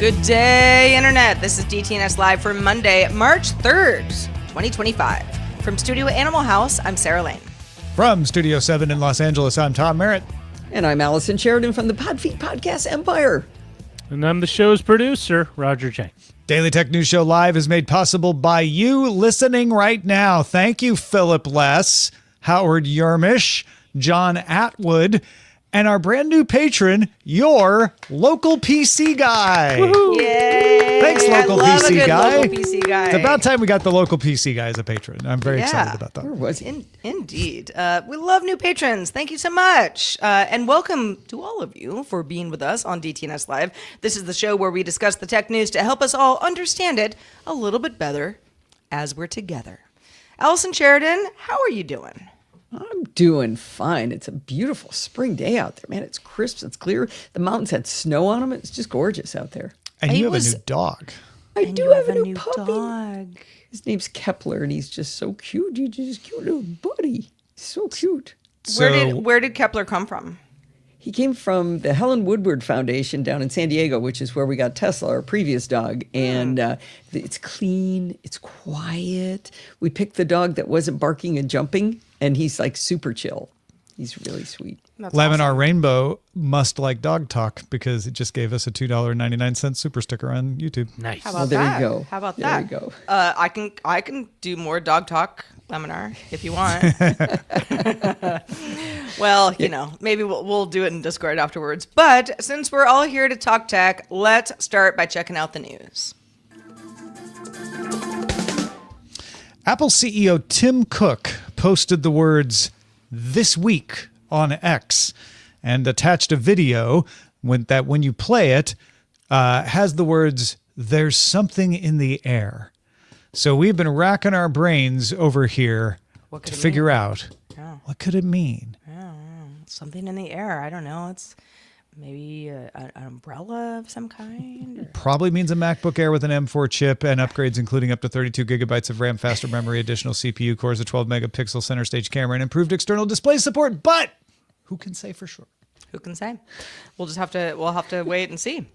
Good day, Internet. This is DTNS Live for Monday, March 3rd, 2025. From Studio Animal House, I'm Sarah Lane. From Studio 7 in Los Angeles, I'm Tom Merritt. And I'm Allison Sheridan from the Podfeet Podcast Empire. And I'm the show's producer, Roger Chang. Daily Tech News Show Live is made possible by you listening right now. Thank you, Philip Less, Howard Yermish, John Atwood, and our brand new patron, your local PC guy. Woohoo. Yay! Thanks, local PC guy. Local PC guy. It's about time we got the local PC guy as a patron. I'm very excited about that. Where was he? Indeed. We love new patrons. Thank you so much. And welcome to all of you for being with us on DTNS Live. This is the show where we discuss the tech news to help us all understand it a little bit better as we're together. Allison Sheridan, how are you doing? I'm doing fine. It's a beautiful spring day out there, man. It's crisp. It's clear. The mountains had snow on them. It's just gorgeous out there. And you have a new dog. I do have a new puppy. Dog. His name's Kepler, and he's just so cute. He's just a cute little buddy. He's so cute. Where did Kepler come from? He came from the Helen Woodward Foundation down in San Diego, which is where we got Tesla, our previous dog. And it's clean. It's quiet. We picked the dog that wasn't barking and jumping, and he's like super chill. He's really sweet. That's Laminar awesome. Rainbow must like dog talk because it just gave us a $2.99 super sticker on YouTube. Nice. How about Well, there that? you go. How about There that? you go. I can do more dog talk, Laminar, if you want. Well, you know, maybe we'll do it in Discord afterwards. But since we're all here to talk tech, let's start by checking out the news. Apple CEO Tim Cook posted the words "this week" on X and attached a video that when you play it has the words "there's something in the air." So we've been racking our brains over here to figure out what could it mean. Something in the air. I don't know. It's maybe an umbrella of some kind. Or... Probably means a MacBook Air with an M4 chip and upgrades including up to 32 gigabytes of RAM, faster memory, additional CPU cores, a 12 megapixel center stage camera, and improved external display support. But who can say for sure? Who can say? We'll have to wait and see.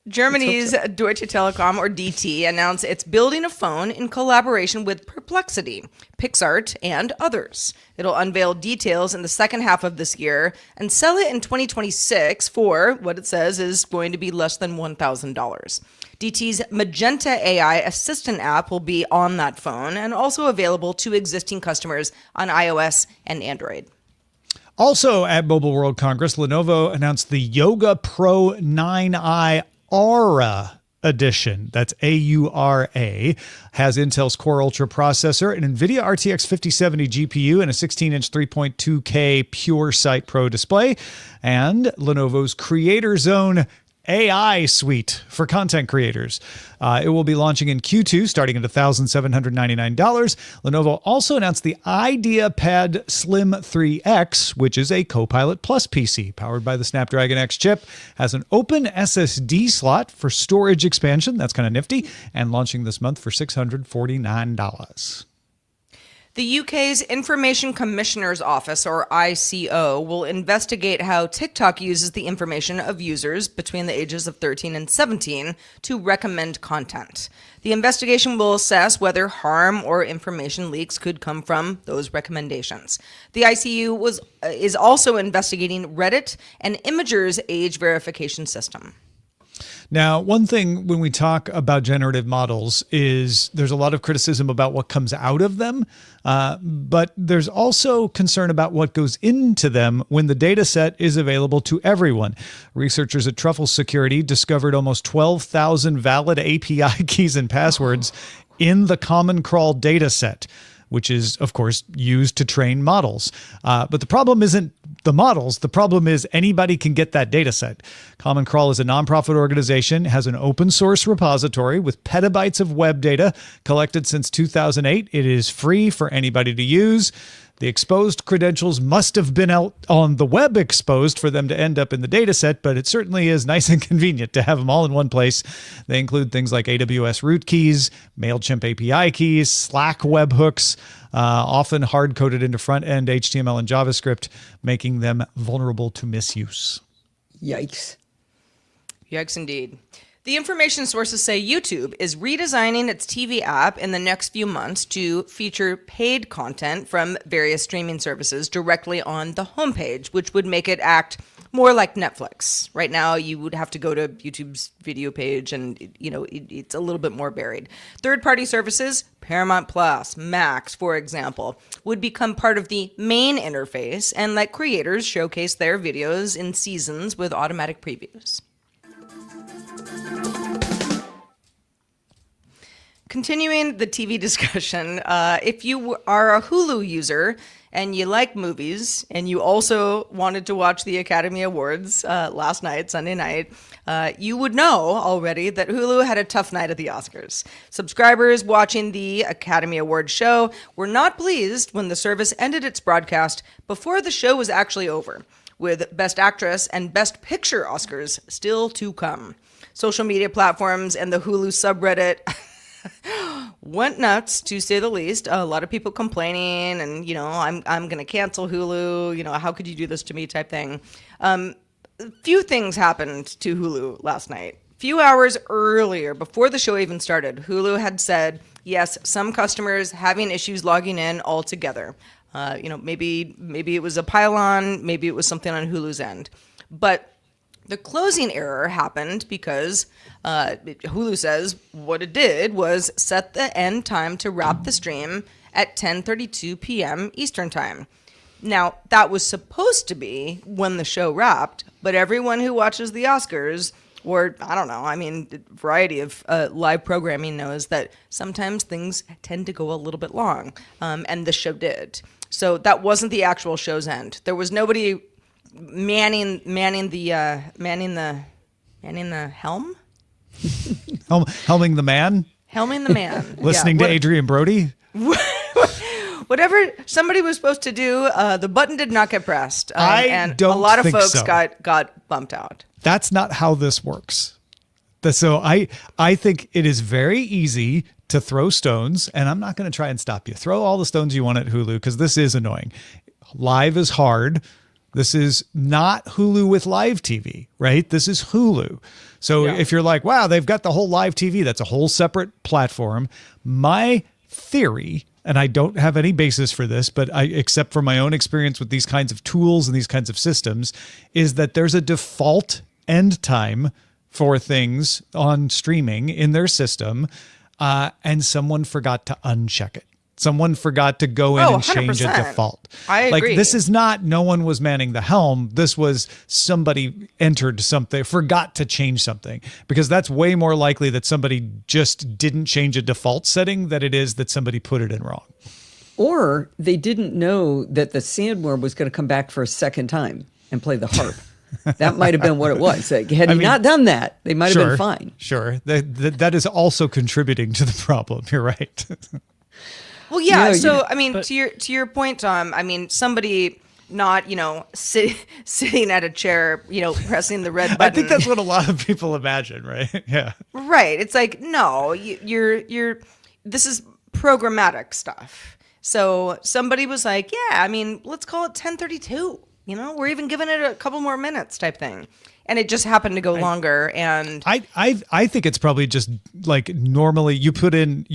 Germany's Deutsche Telekom, or DT, announced it's building a phone in collaboration with Perplexity, Pixart, and others. It'll unveil details in the second half of this year and sell it in 2026 for what it says is going to be less than $1,000. DT's Magenta AI Assistant app will be on that phone and also available to existing customers on iOS and Android. Also at Mobile World Congress, Lenovo announced the Yoga Pro 9i Aura edition. That's A-U-R-A. Has Intel's Core Ultra processor, an NVIDIA RTX 5070 GPU, and a 16-inch 3.2K PureSight Pro display, and Lenovo's Creator Zone AI suite for content creators. It will be launching in Q2, starting at $1,799. Lenovo also announced the IdeaPad Slim 3X, which is a Copilot Plus PC powered by the Snapdragon X chip, has an open SSD slot for storage expansion. That's kind of nifty, and launching this month for $649. The UK's Information Commissioner's Office, or ICO, will investigate how TikTok uses the information of users between the ages of 13 and 17 to recommend content. The investigation will assess whether harm or information leaks could come from those recommendations. The ICU is also investigating Reddit and Imgur's age verification system. Now, one thing when we talk about generative models is there's a lot of criticism about what comes out of them, but there's also concern about what goes into them when the data set is available to everyone. Researchers at Truffle Security discovered almost 12,000 valid API keys and passwords in the Common Crawl data set, which is, of course, used to train models. But the problem isn't the models. The problem is anybody can get that data set. Common Crawl is a nonprofit organization, has an open source repository with petabytes of web data collected since 2008. It is free for anybody to use. The exposed credentials must have been out on the web exposed for them to end up in the data set, but it certainly is nice and convenient to have them all in one place. They include things like AWS root keys, MailChimp API keys, Slack webhooks, often hard-coded into front-end HTML and JavaScript, making them vulnerable to misuse. Yikes. Yikes indeed. The information sources say YouTube is redesigning its TV app in the next few months to feature paid content from various streaming services directly on the homepage, which would make it act more like Netflix. Right now, you would have to go to YouTube's video page and, it's a little bit more buried. Third-party services, Paramount Plus, Max, for example, would become part of the main interface and let creators showcase their videos in seasons with automatic previews. Continuing the TV discussion, if you are a Hulu user and you like movies and you also wanted to watch the Academy Awards last night, Sunday night, you would know already that Hulu had a tough night at the Oscars. Subscribers watching the Academy Awards show were not pleased when the service ended its broadcast before the show was actually over, with Best Actress and Best Picture Oscars still to come. Social media platforms and the Hulu subreddit went nuts, to say the least. A lot of people complaining and, I'm going to cancel Hulu. How could you do this to me type thing. Few things happened to Hulu last night. Few hours earlier, before the show even started, Hulu had said, yes, some customers having issues logging in altogether. Maybe it was a pylon, maybe it was something on Hulu's end. But the closing error happened because Hulu says what it did was set the end time to wrap the stream at 10:32 p.m. Eastern Time. Now, that was supposed to be when the show wrapped, but everyone who watches the Oscars, or I don't know, a variety of live programming knows that sometimes things tend to go a little bit long, and the show did. So that wasn't the actual show's end. There was nobody manning the helm. Helming the man. Helming the man. Listening to Adrian Brody. Whatever somebody was supposed to do, the button did not get pressed, and don't a lot of think folks so. got bumped out. That's not how this works. So I think it is very easy to throw stones, and I'm not going to try and stop you. Throw all the stones you want at Hulu, because this is annoying. Live is hard. This is not Hulu with live TV, right? This is Hulu. So if you're like, wow, they've got the whole live TV, that's a whole separate platform. My theory, and I don't have any basis for this, but except for my own experience with these kinds of tools and these kinds of systems, is that there's a default end time for things on streaming in their system, and someone forgot to uncheck it. Someone forgot to go in and change a 100%. default. I agree. This is not, no one was manning the helm. This was somebody entered something, forgot to change something, because that's way more likely that somebody just didn't change a default setting than it is that somebody put it in wrong. Or they didn't know that the sandworm was going to come back for a second time and play the harp. That might have been what it was. Like, had he not done that, they might have been fine. Sure. That is also contributing to the problem. You're right. Well, yeah. To your point, Tom. Somebody not sitting at a chair, pressing the red button. I think that's what a lot of people imagine, right? Yeah. Right. It's like, no, you're. This is programmatic stuff. So somebody was like, yeah, let's call it 10:32. We're even giving it a couple more minutes, type thing. And it just happened to go longer. And I think it's probably just like, normally you put in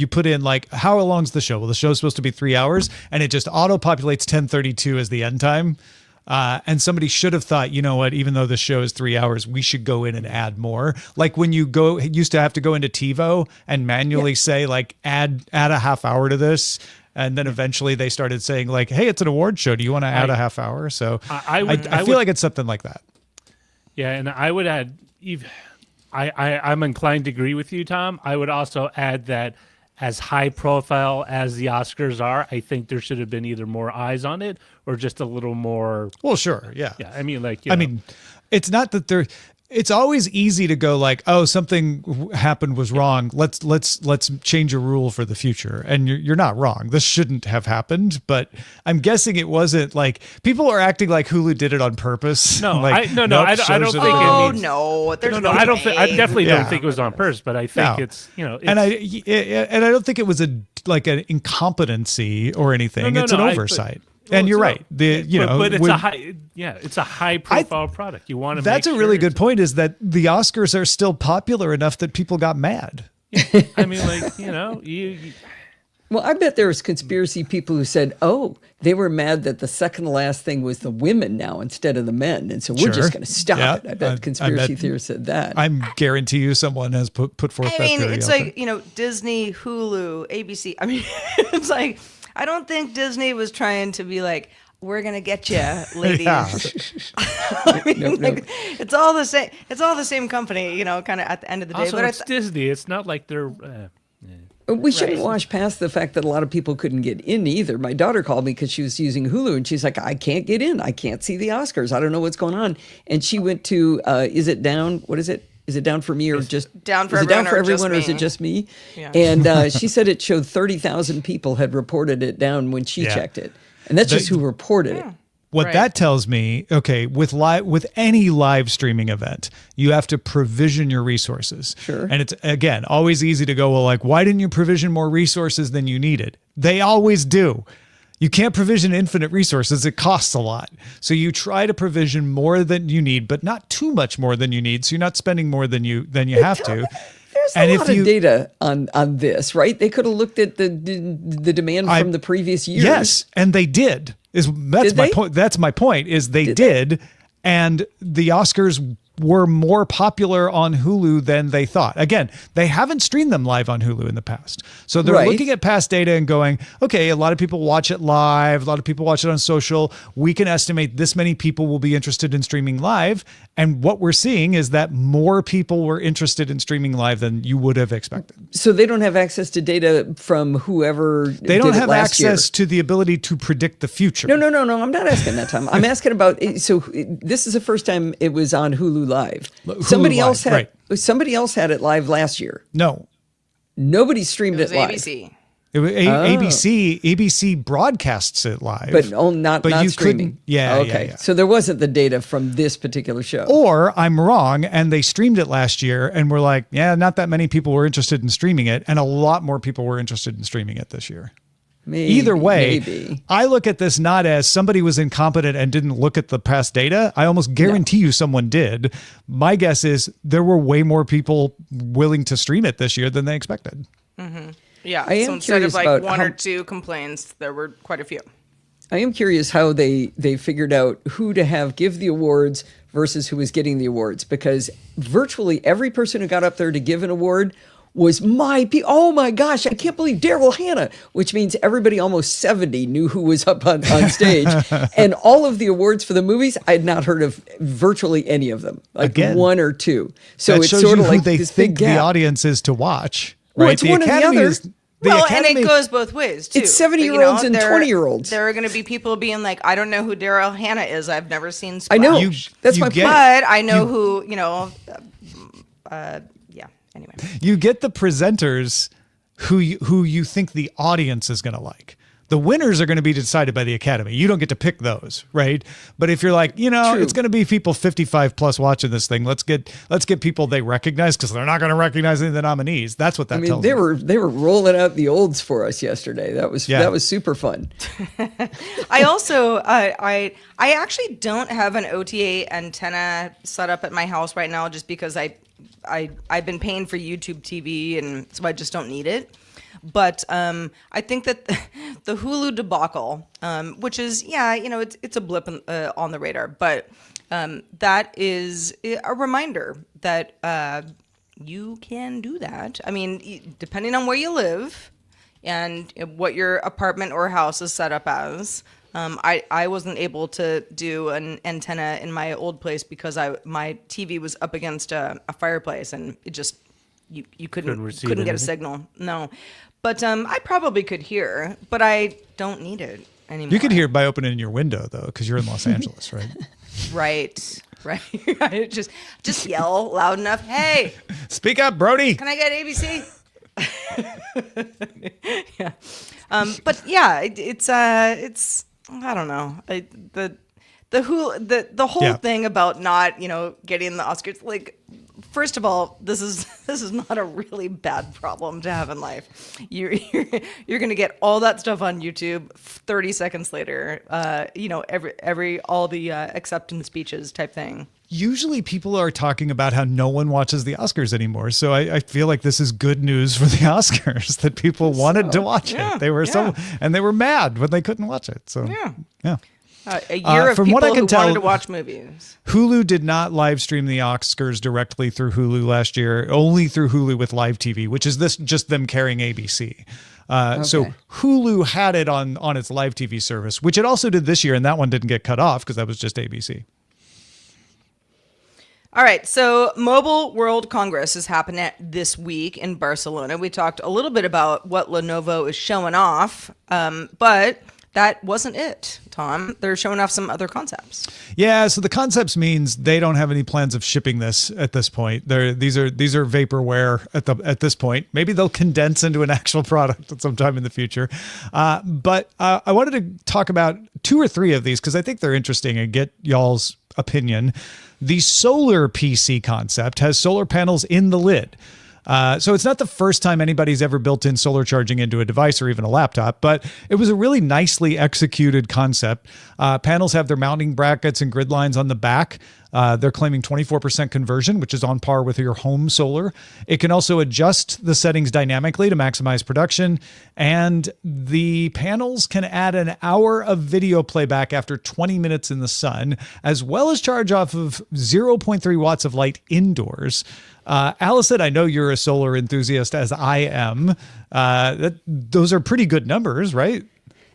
like, how long's the show? Well, the show's supposed to be 3 hours, and it just auto populates 10:32 as the end time. And somebody should have thought, you know what, even though the show is 3 hours, we should go in and add more. Like when you used to have to go into TiVo and manually say like, add a half hour to this. And then eventually they started saying like, hey, it's an award show. Do you want to add a half hour? So I feel like it's something like that. Yeah, and I would add, I'm inclined to agree with you, Tom. I would also add that as high profile as the Oscars are, I think there should have been either more eyes on it or just a little more. Well, sure, yeah. Yeah, it's not that they're. It's always easy to go like, oh, something happened was wrong. Let's change a rule for the future. And you're not wrong. This shouldn't have happened. But I'm guessing it wasn't like, people are acting like Hulu did it on purpose. No, like, I don't think it means. No, there's no I don't way. I definitely don't think it was on purpose. But I think it's. And I don't think it was an incompetency or anything. It's an oversight. And you're right. But it's a high profile product. You want to. That's a really good point. Is that the Oscars are still popular enough that people got mad. I mean, like you. Well, I bet there was conspiracy people who said, "Oh, they were mad that the second to last thing was the women now instead of the men, and so we're just going to stop it." I bet conspiracy theorists said that. I guarantee you, someone has put forth that theory. I mean, it's like Disney, Hulu, ABC. I mean, it's like I don't think Disney was trying to be like, "We're going to get you, ladies." I mean, Nope. it's all the same. It's all the same company, kind of at the end of the day. Also, but it's Disney. It's not like they're. We shouldn't wash past the fact that a lot of people couldn't get in either. My daughter called me because she was using Hulu, and she's like, "I can't get in. I can't see the Oscars. I don't know what's going on." And she went to, is it down? What is it? Is it down for me or just down for is everyone? It down for everyone, or is it just me? Yeah. And she said it showed 30,000 people had reported it down when she checked it, and that's just who reported it. What that tells me, okay, with any live streaming event, you have to provision your resources. Sure. And it's, again, always easy to go, well, like, why didn't you provision more resources than you needed? They always do. You can't provision infinite resources. It costs a lot. So you try to provision more than you need, but not too much more than you need. So you're not spending more than you have to. There's a lot of data on this, right? They could have looked at the demand from the previous years. Yes, and they did. That's my point. That's my point. Is they did, and the Oscars were more popular on Hulu than they thought. Again, they haven't streamed them live on Hulu in the past. So they're looking at past data and going, okay, a lot of people watch it live. A lot of people watch it on social. We can estimate this many people will be interested in streaming live. And what we're seeing is that more people were interested in streaming live than you would have expected. So they don't have access to data from whoever They don't have access to the ability to predict the future. No. I'm not asking that, Tom. I'm asking about, so this is the first time it was on Hulu Live. Somebody else had it live last year. No. Nobody streamed it live. ABC. It was ABC broadcasts it live, but not you streaming. Couldn't. Yeah. Okay. Yeah. So there wasn't the data from this particular show. Or I'm wrong, and they streamed it last year, and we're like, yeah, not that many people were interested in streaming it, and a lot more people were interested in streaming it this year. Either way, I look at this not as somebody was incompetent and didn't look at the past data. I almost guarantee you someone did. My guess is there were way more people willing to stream it this year than they expected. Mm-hmm. Yeah. I am so instead of curious like about one or two complaints, there were quite a few. I am curious how they figured out who to have give the awards versus who was getting the awards, because virtually every person who got up there to give an award was oh my gosh, I can't believe Daryl Hannah, which means everybody almost 70 knew who was up on stage. And all of the awards for the movies, I had not heard of virtually any of them, like one or two. So it's sort of like who they this think big gap. the audience is to watch. Well, right? it's one or the other. And it goes both ways, too. It's 70-year-olds and 20-year-olds. There are going to be people being like, I don't know who Daryl Hannah is. I've never seen Splash. I know. That's my point. But I know who, anyway. You get the presenters who you think the audience is going to like. The winners are going to be decided by the Academy. You don't get to pick those, right? But if you're like, it's going to be people 55 plus watching this thing. Let's get people they recognize, because they're not going to recognize any of the nominees. That's what that tells me. They were rolling out the olds for us yesterday. That was super fun. I also I actually don't have an OTA antenna set up at my house right now, just because I've been paying for YouTube TV, and so I just don't need it. But I think that the Hulu debacle, which is, it's a blip on the radar, but that is a reminder that you can do that. I mean, depending on where you live and what your apartment or house is set up as. I wasn't able to do an antenna in my old place because my TV was up against a fireplace, and it just you couldn't get a signal. No. But I probably could hear, but I don't need it anymore. You could hear by opening your window, though, because you're in Los Angeles, right? Right. Just yell loud enough. Hey, speak up, Brody. Can I get ABC? Yeah. But yeah, it's I don't know. The whole thing about not getting the Oscars, like, First of all, this is not a really bad problem to have in life. You're going to get all that stuff on YouTube 30 seconds later. All the acceptance speeches type thing. Usually people are talking about how no one watches the Oscars anymore. So I feel like this is good news for the Oscars that people wanted to watch it. They were and they were mad when they couldn't watch it. So yeah. A year of from people what I can who tell, wanted to watch movies. Hulu did not live stream the Oscars directly through Hulu last year, only through Hulu with live TV, which is just them carrying ABC. So Hulu had it on its live TV service, which it also did this year, and that one didn't get cut off because that was just ABC. All right, so Mobile World Congress is happening this week in Barcelona. We talked a little bit about what Lenovo is showing off, but that wasn't it, Tom. They're showing off some other concepts. Yeah, so the concepts means they don't have any plans of shipping this at this point. These are vaporware at this point. Maybe they'll condense into an actual product at some time in the future. But I wanted to talk about 2 or 3 of these because I think they're interesting and get y'all's opinion. The solar PC concept has solar panels in the lid. So it's not the first time anybody's ever built in solar charging into a device or even a laptop, but it was a really nicely executed concept. Panels have their mounting brackets and grid lines on the back. They're claiming 24% conversion, which is on par with your home solar. It can also adjust the settings dynamically to maximize production. And the panels can add an hour of video playback after 20 minutes in the sun, as well as charge off of 0.3 watts of light indoors. Allison, I know you're a solar enthusiast as I am. Those are pretty good numbers, right?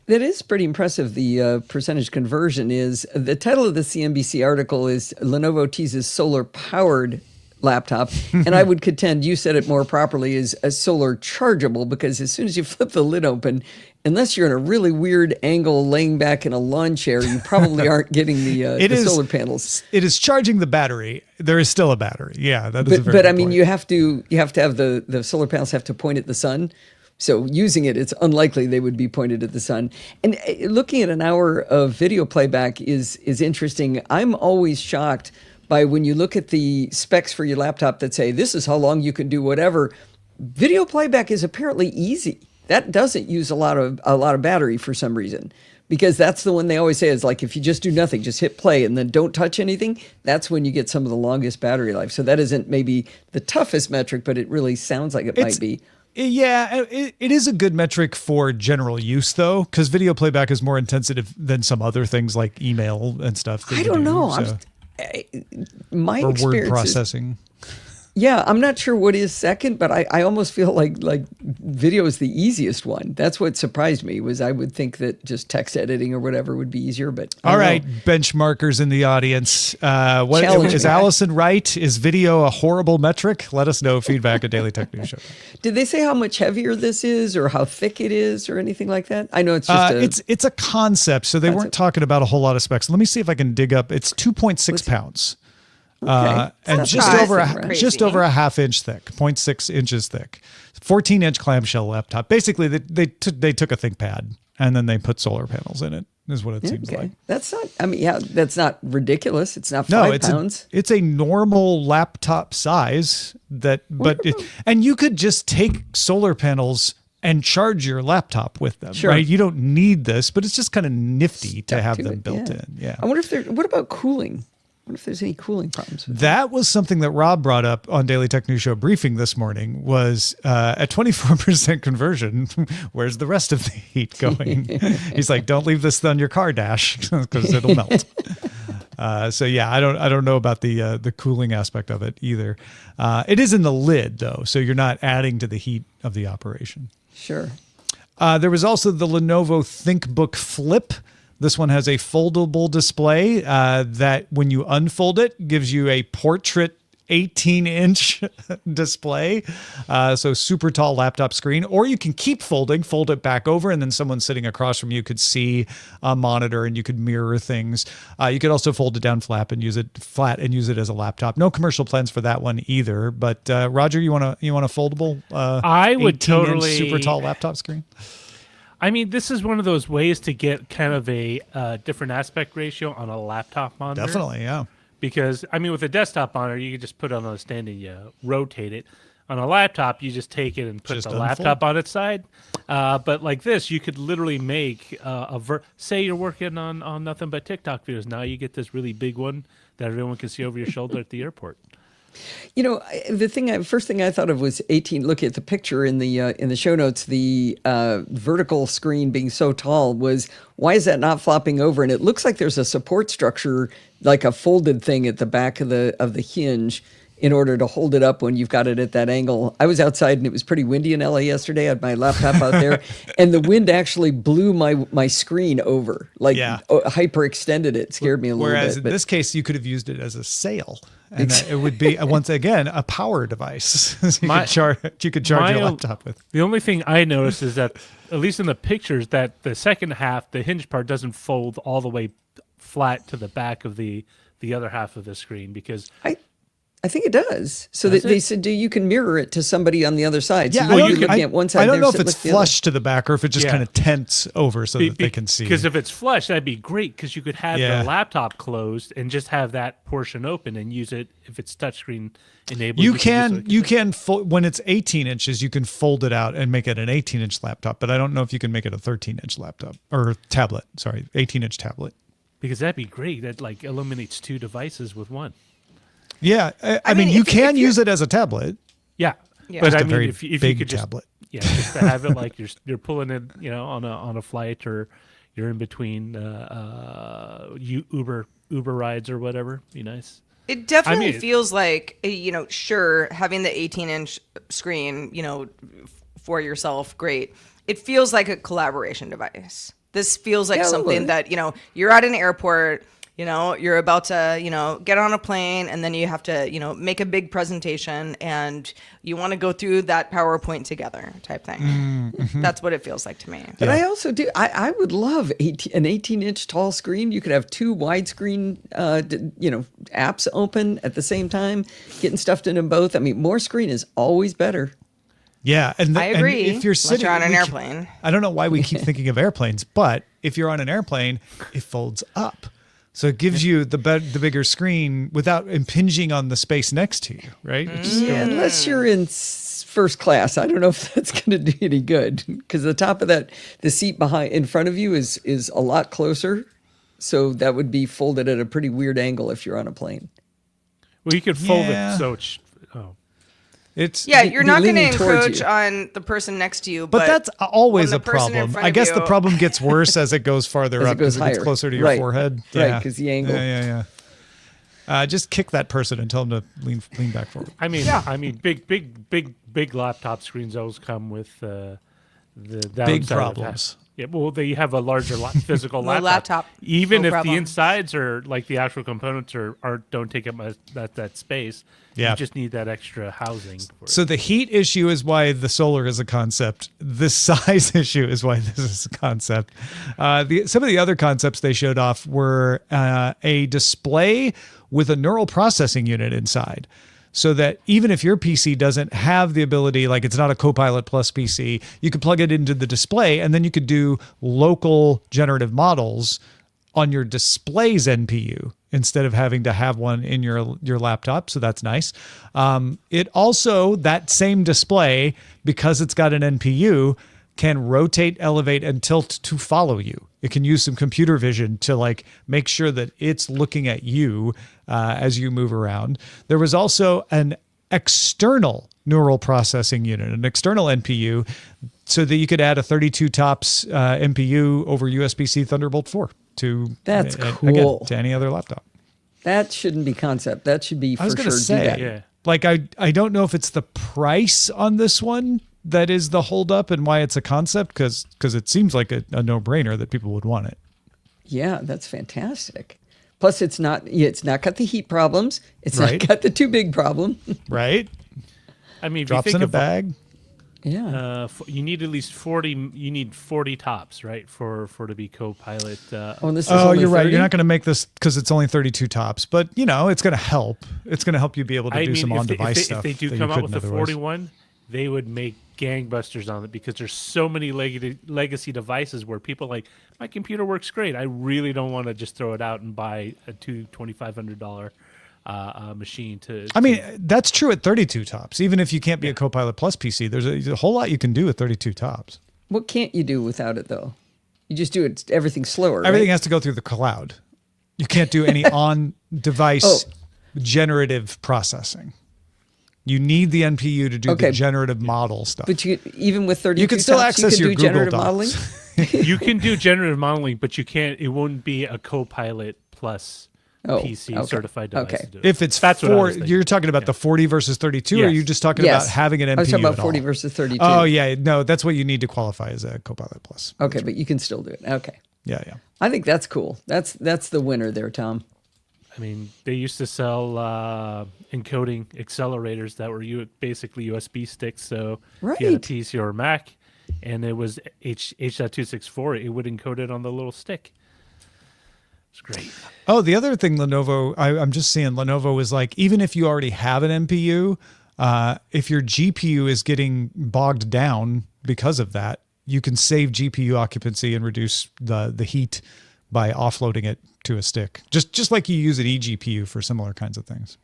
That is pretty impressive. The percentage conversion is, the title of the CNBC article is Lenovo teases solar powered laptop. And I would contend, you said it more properly, is a solar chargeable, because as soon as you flip the lid open, unless you're in a really weird angle laying back in a lawn chair, you probably aren't getting the solar panels. It is charging the battery. There is still a battery. Yeah, that is a very But good I mean, point. you have to have the solar panels have to point at the sun. So using it, it's unlikely they would be pointed at the sun. And looking at an hour of video playback is interesting. I'm always shocked by when you look at the specs for your laptop that say, this is how long you can do whatever. Video playback is apparently easy. That doesn't use a lot of battery for some reason, because that's the one they always say is like, if you just do nothing, just hit play and then don't touch anything, that's when you get some of the longest battery life. So that isn't maybe the toughest metric, but it really sounds like it might be. Yeah, it is a good metric for general use, though, because video playback is more intensive than some other things like email and stuff. I don't know. My or experience word processing. Yeah, I'm not sure what is second, but I almost feel like video is the easiest one. That's what surprised me, was I would think that just text editing or whatever would be easier. But all right, benchmarkers in the audience. Is Allison right? Is video a horrible metric? Let us know. Feedback at Daily Tech News Show. Did they say how much heavier this is or how thick it is or anything like that? I know it's just it's a concept, so they weren't talking about a whole lot of specs. Let me see if I can dig up. It's 2.6 pounds. Okay. And just over a half inch thick, 0.6 inches thick, 14-inch clamshell laptop. Basically, they took a ThinkPad and then they put solar panels in it. Is what it seems like. That's not. I mean, yeah, that's not ridiculous. It's not 5 pounds. It's a normal laptop size and you could just take solar panels and charge your laptop with them. Sure. Right? You don't need this, but it's just kind of nifty to have them built in. Yeah. I wonder what about cooling? I wonder if there's any cooling problems with that. Was something that Rob brought up on Daily Tech News Show briefing this morning, was at 24% conversion, where's the rest of the heat going? He's like, don't leave this on your car dash because it'll melt. So yeah, I don't know about the cooling aspect of it either. It is in the lid though, so you're not adding to the heat of the operation. Sure. There was also the Lenovo ThinkBook Flip. This one has a foldable display that when you unfold it, gives you a portrait 18-inch display. So super tall laptop screen. Or you can keep folding, fold it back over, and then someone sitting across from you could see a monitor and you could mirror things. You could also fold it down flat and use it as a laptop. No commercial plans for that one either. But Roger, you want a foldable I would 18-inch totally super tall laptop screen? I mean, this is one of those ways to get kind of a different aspect ratio on a laptop monitor. Definitely, yeah. Because I mean, with a desktop monitor, you can just put it on a stand and you rotate it. On a laptop, you just take it and put Just the laptop on its side. But like this, you could literally make say you're working on nothing but TikTok videos. Now you get this really big one that everyone can see over your shoulder at the airport. You know, first thing I thought of was 18. Look at the picture in the show notes. The vertical screen being so tall was, why is that not flopping over? And it looks like there's a support structure, like a folded thing at the back of the hinge, in order to hold it up when you've got it at that angle. I was outside and it was pretty windy in LA yesterday. I had my laptop out there, and the wind actually blew my screen over, like hyperextended it. It scared me a little bit. Whereas in this case, you could have used it as a sail. And it would be, once again, a power device. You could charge your laptop with. The only thing I noticed is that, at least in the pictures, that the second half, the hinge part, doesn't fold all the way flat to the back of the other half of the screen, because I think it does. So that they said you can mirror it to somebody on the other side. So Yeah, looking at one side. I don't know if it's flush to the back or if it just kind of tents over so that they can see. Because if it's flush, that'd be great, because you could have the laptop closed and just have that portion open and use it if it's touchscreen enabled. You can when it's 18 inches, you can fold it out and make it an 18-inch laptop, but I don't know if you can make it a 13-inch laptop or tablet. Sorry, 18-inch tablet. Because that'd be great. That like eliminates two devices with one. Yeah, I mean, you can use it as a tablet. Yeah. But I a mean, very if you big could just, tablet. Yeah, just to have it like you're pulling it, on a flight, or you're in between Uber rides or whatever. Be nice. It definitely feels like, sure, having the 18-inch screen, for yourself, great. It feels like a collaboration device. This feels like something that, you're at an airport. You're about to, get on a plane, and then you have to, make a big presentation, and you want to go through that PowerPoint together type thing. Mm-hmm. That's what it feels like to me. But I also do. I would love an 18-inch tall screen. You could have two widescreen, apps open at the same time, getting stuffed in them both. I mean, more screen is always better. Yeah, I agree. And if you're sitting on an airplane, I don't know why we keep thinking of airplanes, but if you're on an airplane, it folds up. So it gives you the bigger screen without impinging on the space next to you, right? Unless you're in first class. I don't know if that's going to do any good, because the top of the seat in front of you is a lot closer. So that would be folded at a pretty weird angle if you're on a plane. Well, you could fold it so you're not going to encroach on the person next to you. But that's always a problem. I guess the problem gets worse as it goes farther up, because it gets closer to your forehead. Right, because the angle. Yeah. Just kick that person and tell them to lean back forward. I mean, big laptop screens always come with the big problems. Yeah, well, they have a larger physical laptop. Even if the insides are like the actual components don't take up that space. Yeah. You just need that extra housing. So the heat issue is why the solar is a concept. The size issue is why this is a concept. Some of the other concepts they showed off were a display with a neural processing unit inside. So that even if your PC doesn't have the ability, like it's not a Copilot Plus PC, you could plug it into the display, and then you could do local generative models on your display's NPU instead of having to have one in your laptop. So that's nice. It also, that same display, because it's got an NPU, can rotate, elevate, and tilt to follow you. It can use some computer vision to make sure that it's looking at you as you move around. There was also an external neural processing unit, an external NPU, so that you could add a 32 TOPS NPU over USB-C Thunderbolt 4 to cool. To any other laptop. That shouldn't be concept. That should be for I was sure. Say, I don't know if it's the price on this one that is the holdup and why it's a concept, because it seems like a no-brainer that people would want it. Yeah, that's fantastic. Plus, it's not got the heat problems. It's not got the too big problem. Right. I mean, if drops you think in a bag. Yeah. You need at least 40. You need 40 tops, right, for to be Copilot. This is you're right. 30? You're not going to make this because it's only 32 tops, but it's going to help. It's going to help you be able to do some on-device stuff. If they do come out with the 41, they would make gangbusters on it, because there's so many legacy devices where people my computer works great. I really don't want to just throw it out and buy a $2,500 machine to. I mean, that's true at 32 tops. Even if you can't be a Copilot Plus PC, there's a whole lot you can do with 32 tops. What can't you do without it, though? You just do it, everything slower, Everything right? has to go through the cloud. You can't do any on-device generative processing. You need the NPU to do the generative model stuff. But even with 32 you can still tops, access you your can do Google generative Docs. modeling? You can do generative modeling, but you can't. It won't be a Copilot Plus PC certified device to do it. If it's That's what I was thinking. you're talking about the 40 versus 32, or are you just talking about having an NPU I was talking about at 40 all? versus 32. Oh, yeah. No, that's what you need to qualify as a Copilot Plus. Okay, but you can still do it. Okay. Yeah. I think that's cool. That's the winner there, Tom. I mean, they used to sell encoding accelerators that were basically USB sticks. So if you had a PC or a Mac, and it was H.264, it would encode it on the little stick. It's great. Oh, the other thing Lenovo, I'm just seeing Lenovo is like, even if you already have an NPU, if your GPU is getting bogged down because of that, you can save GPU occupancy and reduce the heat by offloading it to a stick, just like you use an eGPU for similar kinds of things.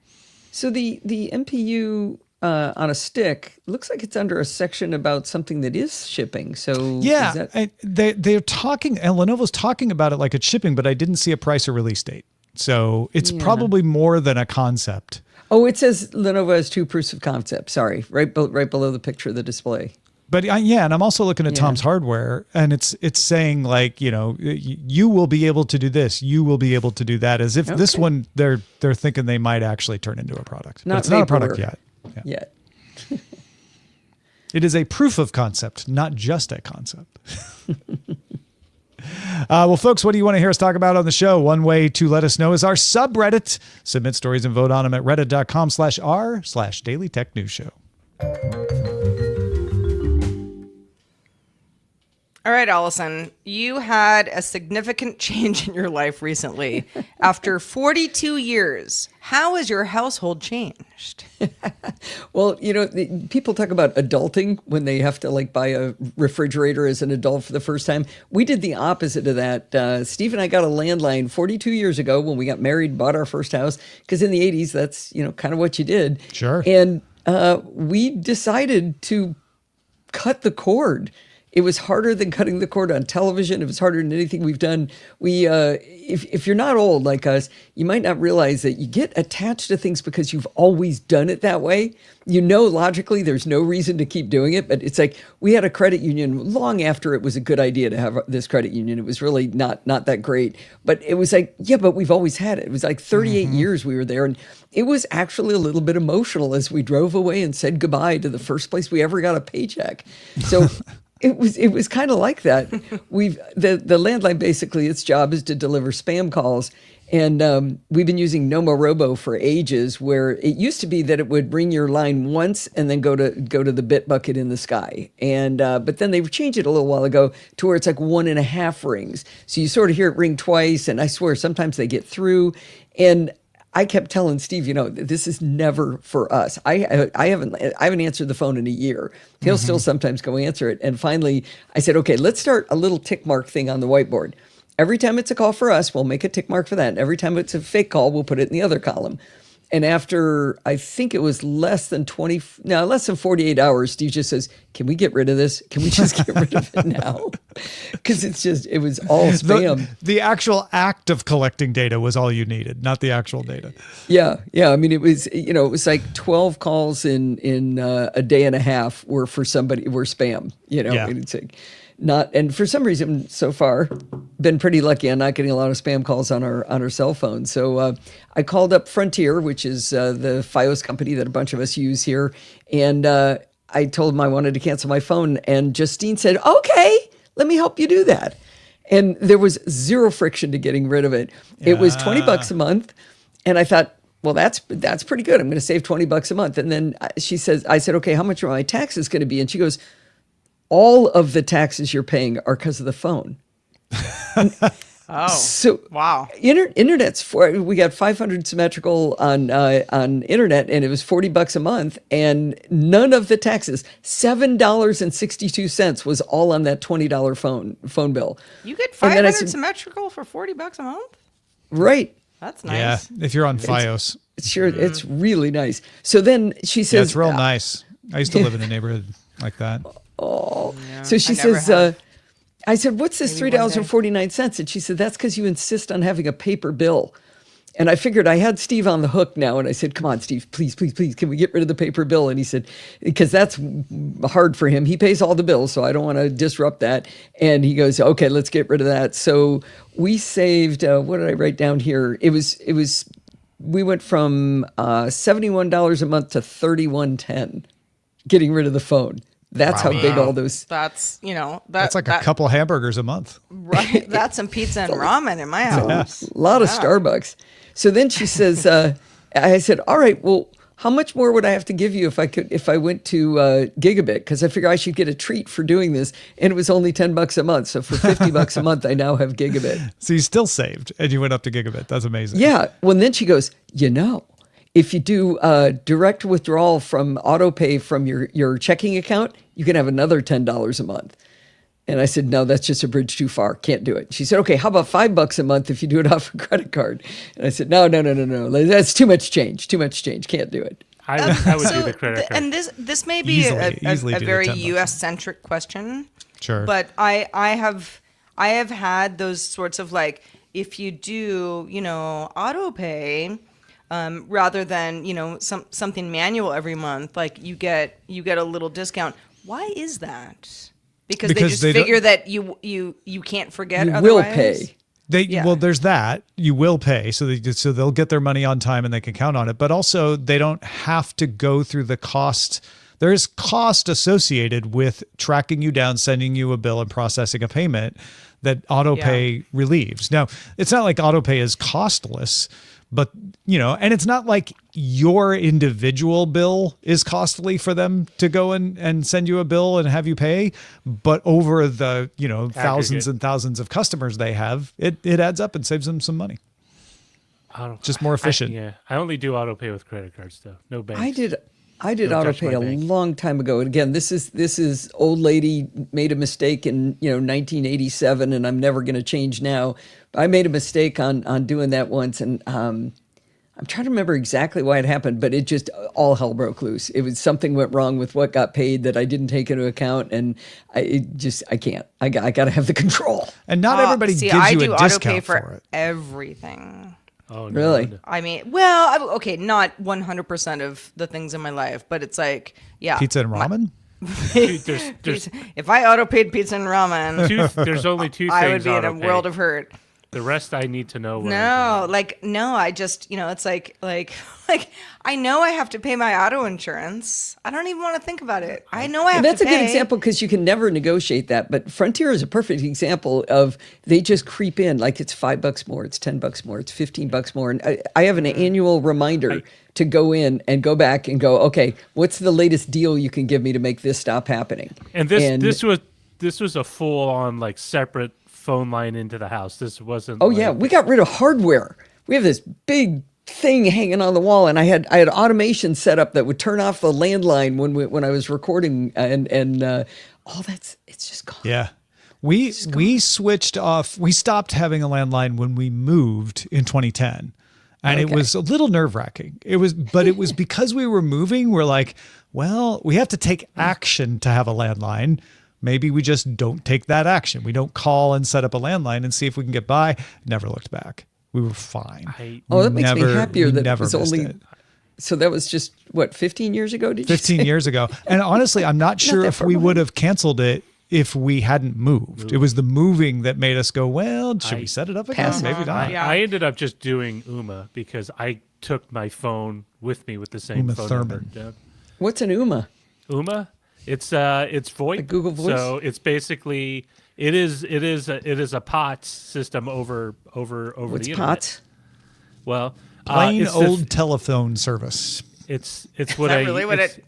So the NPU on a stick looks like it's under a section about something that is shipping. So yeah, they're talking, and Lenovo's talking about it like it's shipping, but I didn't see a price or release date. So it's probably more than a concept. Oh, it says Lenovo has 2 proofs of concept. Sorry, right below the picture of the display. But and I'm also looking at Tom's Hardware, and it's saying like, you will be able to do this, you will be able to do that, as if this one they're thinking they might actually turn into a product. But it's not a product yet. Yet. It is a proof of concept, not just a concept. Well, folks, what do you want to hear us talk about on the show? One way to let us know is our subreddit. Submit stories and vote on them at reddit.com/r/Daily Tech News Show. All right, Allison, you had a significant change in your life recently. After 42 years, how has your household changed? Well, people talk about adulting when they have to buy a refrigerator as an adult for the first time. We did the opposite of that. Steve and I got a landline 42 years ago when we got married, bought our first house, because in the 80s, that's, kind of what you did. Sure. And we decided to cut the cord. It was harder than cutting the cord on television. It was harder than anything we've done. If you're not old like us, you might not realize that you get attached to things because you've always done it that way. Logically, there's no reason to keep doing it, but it's like we had a credit union long after it was a good idea to have this credit union. It was really not that great, but it was like, but we've always had it. It was like 38 years we were there, and it was actually a little bit emotional as we drove away and said goodbye to the first place we ever got a paycheck. So. It was kind of like that. The landline, basically its job is to deliver spam calls, and we've been using Nomo Robo for ages. Where it used to be that it would ring your line once and then go to the bit bucket in the sky, and but then they changed it a little while ago to where it's like 1.5 rings. So you sort of hear it ring twice, and I swear sometimes they get through, and I kept telling Steve, this is never for us. I haven't answered the phone in a year. He'll still sometimes go answer it. And finally, I said, okay, let's start a little tick mark thing on the whiteboard. Every time it's a call for us, we'll make a tick mark for that. And every time it's a fake call, we'll put it in the other column. And after, I think it was less than 48 hours, Steve just says, can we get rid of this? Can we just get rid of it now? Because it was all spam. The actual act of collecting data was all you needed, not the actual data. Yeah. I mean, it was like 12 calls in a day and a half were for somebody, were spam, and it's like, and for some reason so far been pretty lucky on not getting a lot of spam calls on our cell phone. So I called up Frontier, which is the Fios company that a bunch of us use here, and I told them I wanted to cancel my phone, and Justine said, okay, let me help you do that. And there was zero friction to getting rid of it. It was $20 a month, and I thought, well, that's pretty good. I'm going to save $20 a month. And then I said, okay, how much are my taxes going to be? And she goes, all of the taxes you're paying are because of the phone. Oh, so wow. Internet's we got 500 symmetrical on internet, and it was $40 a month, and none of the taxes, $7.62 was all on that $20 phone bill. You get 500 symmetrical for $40 a month? Right. That's nice. Yeah, if you're on Fios. Sure, it's really nice. So then she says, Yeah, it's real nice. I used to live in a neighborhood like that. "Oh." Yeah, So she I never says, have. I said, "What's this Maybe one day. $3.49?" And she said, "That's because you insist on having a paper bill." And I figured I had Steve on the hook now. And I said, "Come on, Steve, please, please, please, can we get rid of the paper bill?" And he said, because that's hard for him. He pays all the bills, so I don't want to disrupt that. And he goes, "Okay, let's get rid of that." So we saved, what did I write down here? We went from $71 a month to $31.10 getting rid of the phone. That's how big all those. That's That's like a couple hamburgers a month. right. That's some pizza and ramen in my house. A lot of Starbucks. So then she says, I said, "All right, well, how much more would I have to give you if I went to gigabit? Because I figure I should get a treat for doing this." And it was only $10 a month. So for $50 a month, I now have gigabit. So you still saved and you went up to gigabit. That's amazing. Yeah. Well, then she goes, if you do direct withdrawal from autopay from your checking account, you can have another $10 a month. And I said, "No, that's just a bridge too far. Can't do it." She said, "Okay, how about $5 a month if you do it off a credit card?" And I said, No. That's too much change. Too much change. Can't do it. I would do the credit card. And this may be Easily a do the very $10 a month. U.S. centric question. Sure. But I have had those sorts of like, if you do auto pay, rather than something manual every month, like you get a little discount. Why is that? Because they just figure that you can't forget. You otherwise? will pay. Well, there's that. You will pay, so they'll get their money on time and they can count on it. But also, they don't have to go through the cost. There is cost associated with tracking you down, sending you a bill, and processing a payment that autopay relieves. Now, it's not like autopay is costless, but and it's not like your individual bill is costly for them to go and send you a bill and have you pay, but over the thousands and thousands of customers they have, it adds up and saves them some money. Just more efficient. I only do auto pay with credit cards though. No banks. I did Don't auto touch pay my a bank. long time ago. And again, this is old lady made a mistake in 1987, and I'm never going to change now. I made a mistake on doing that once, and I'm trying to remember exactly why it happened, but it just all hell broke loose. It was something went wrong with what got paid that I didn't take into account, and I can't. I got to have the control. And not everybody gives I you do a auto discount pay for for it. everything. Oh, no Really? wonder. I mean, well, okay, not 100% of the things in my life, but it's like, yeah. Pizza and ramen? Dude, there's If I auto paid pizza and ramen, there's only two things I would be in a auto-pay. world of hurt. The rest I need to know. No, I just, it's like I know I have to pay my auto insurance. I don't even want to think about it. I know I have And that's to a pay. good example because you can never negotiate that. But Frontier is a perfect example of they just creep in like it's $5 more, it's $10 more, it's $15 more. And I have an annual reminder to go in and go back and go, okay, what's the latest deal you can give me to make this stop happening? And this was a full on like separate phone line into the house. This wasn't. Oh yeah, we got rid of hardware. We have this big thing hanging on the wall, and I had automation set up that would turn off the landline when I was recording, and all it's just gone. Yeah. We switched off. We stopped having a landline when we moved in 2010. And it was a little nerve-wracking. It was because we were moving, we're like, well, we have to take action to have a landline. Maybe we just don't take that action. We don't call and set up a landline and see if we can get by. Never looked back. We were fine. That makes me happier that it was missed only. it. So that was just what 15 years ago. Did you 15 say? years ago. And honestly, I'm not sure that if far we behind. would have canceled it if we hadn't moved. It was the moving that made us go, well, should we set it up again? Maybe not. Yeah. I ended up just doing UMA because I took my phone with me with the same Uma phone Thurman. number. Yeah. What's an UMA? UMA, it's VoIP. Like Google Voice? So it's basically it is a POTS system over What's the internet. POTS? Well, Plain it's old telephone service. It's what Is that I really what it's- it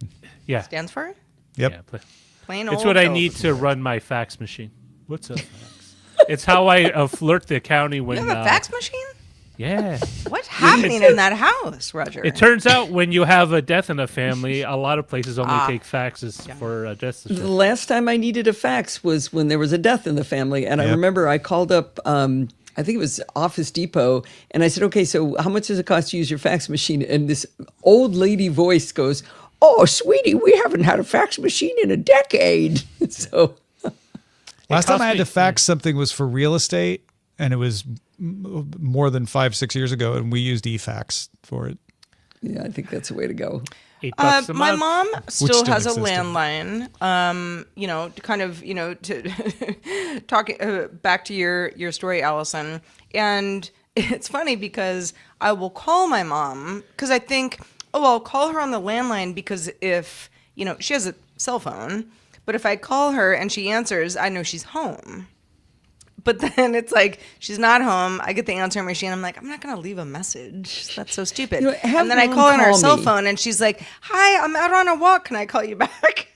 yeah stands for? Yep. yeah. Plain It's old what I telephone. need to run my fax machine. What's a fax? It's how I alert the county when. You have a fax machine? Yeah. What's happening in that house, Roger? It turns out when you have a death in a family, a lot of places only take faxes for death The certificates. last time I needed a fax was when there was a death in the family, and I Yep. remember I called up I think it was Office Depot. And I said, okay, so how much does it cost to use your fax machine? And this old lady voice goes, oh, sweetie, we haven't had a fax machine in a decade. So last time I had to fax something was for real estate, and it was more than 5-6 years ago, and we used eFax for it. yeah, I think that's the way to go. $8 a My month. mom still still has a existed. landline. You know, to kind of, you know, to talking back to your story, Allison. And it's funny because I will call my mom because I think, oh, I'll call her on the landline because if, you know, she has a cell phone, but if I call her and she answers, I know she's home. But then it's like, she's not home. I get the answering machine. I'm like, I'm not going to leave a message. That's so stupid. You know, have and then I Mom call her on her call cell me. phone and she's like, hi, I'm out on a walk. Can I call you back?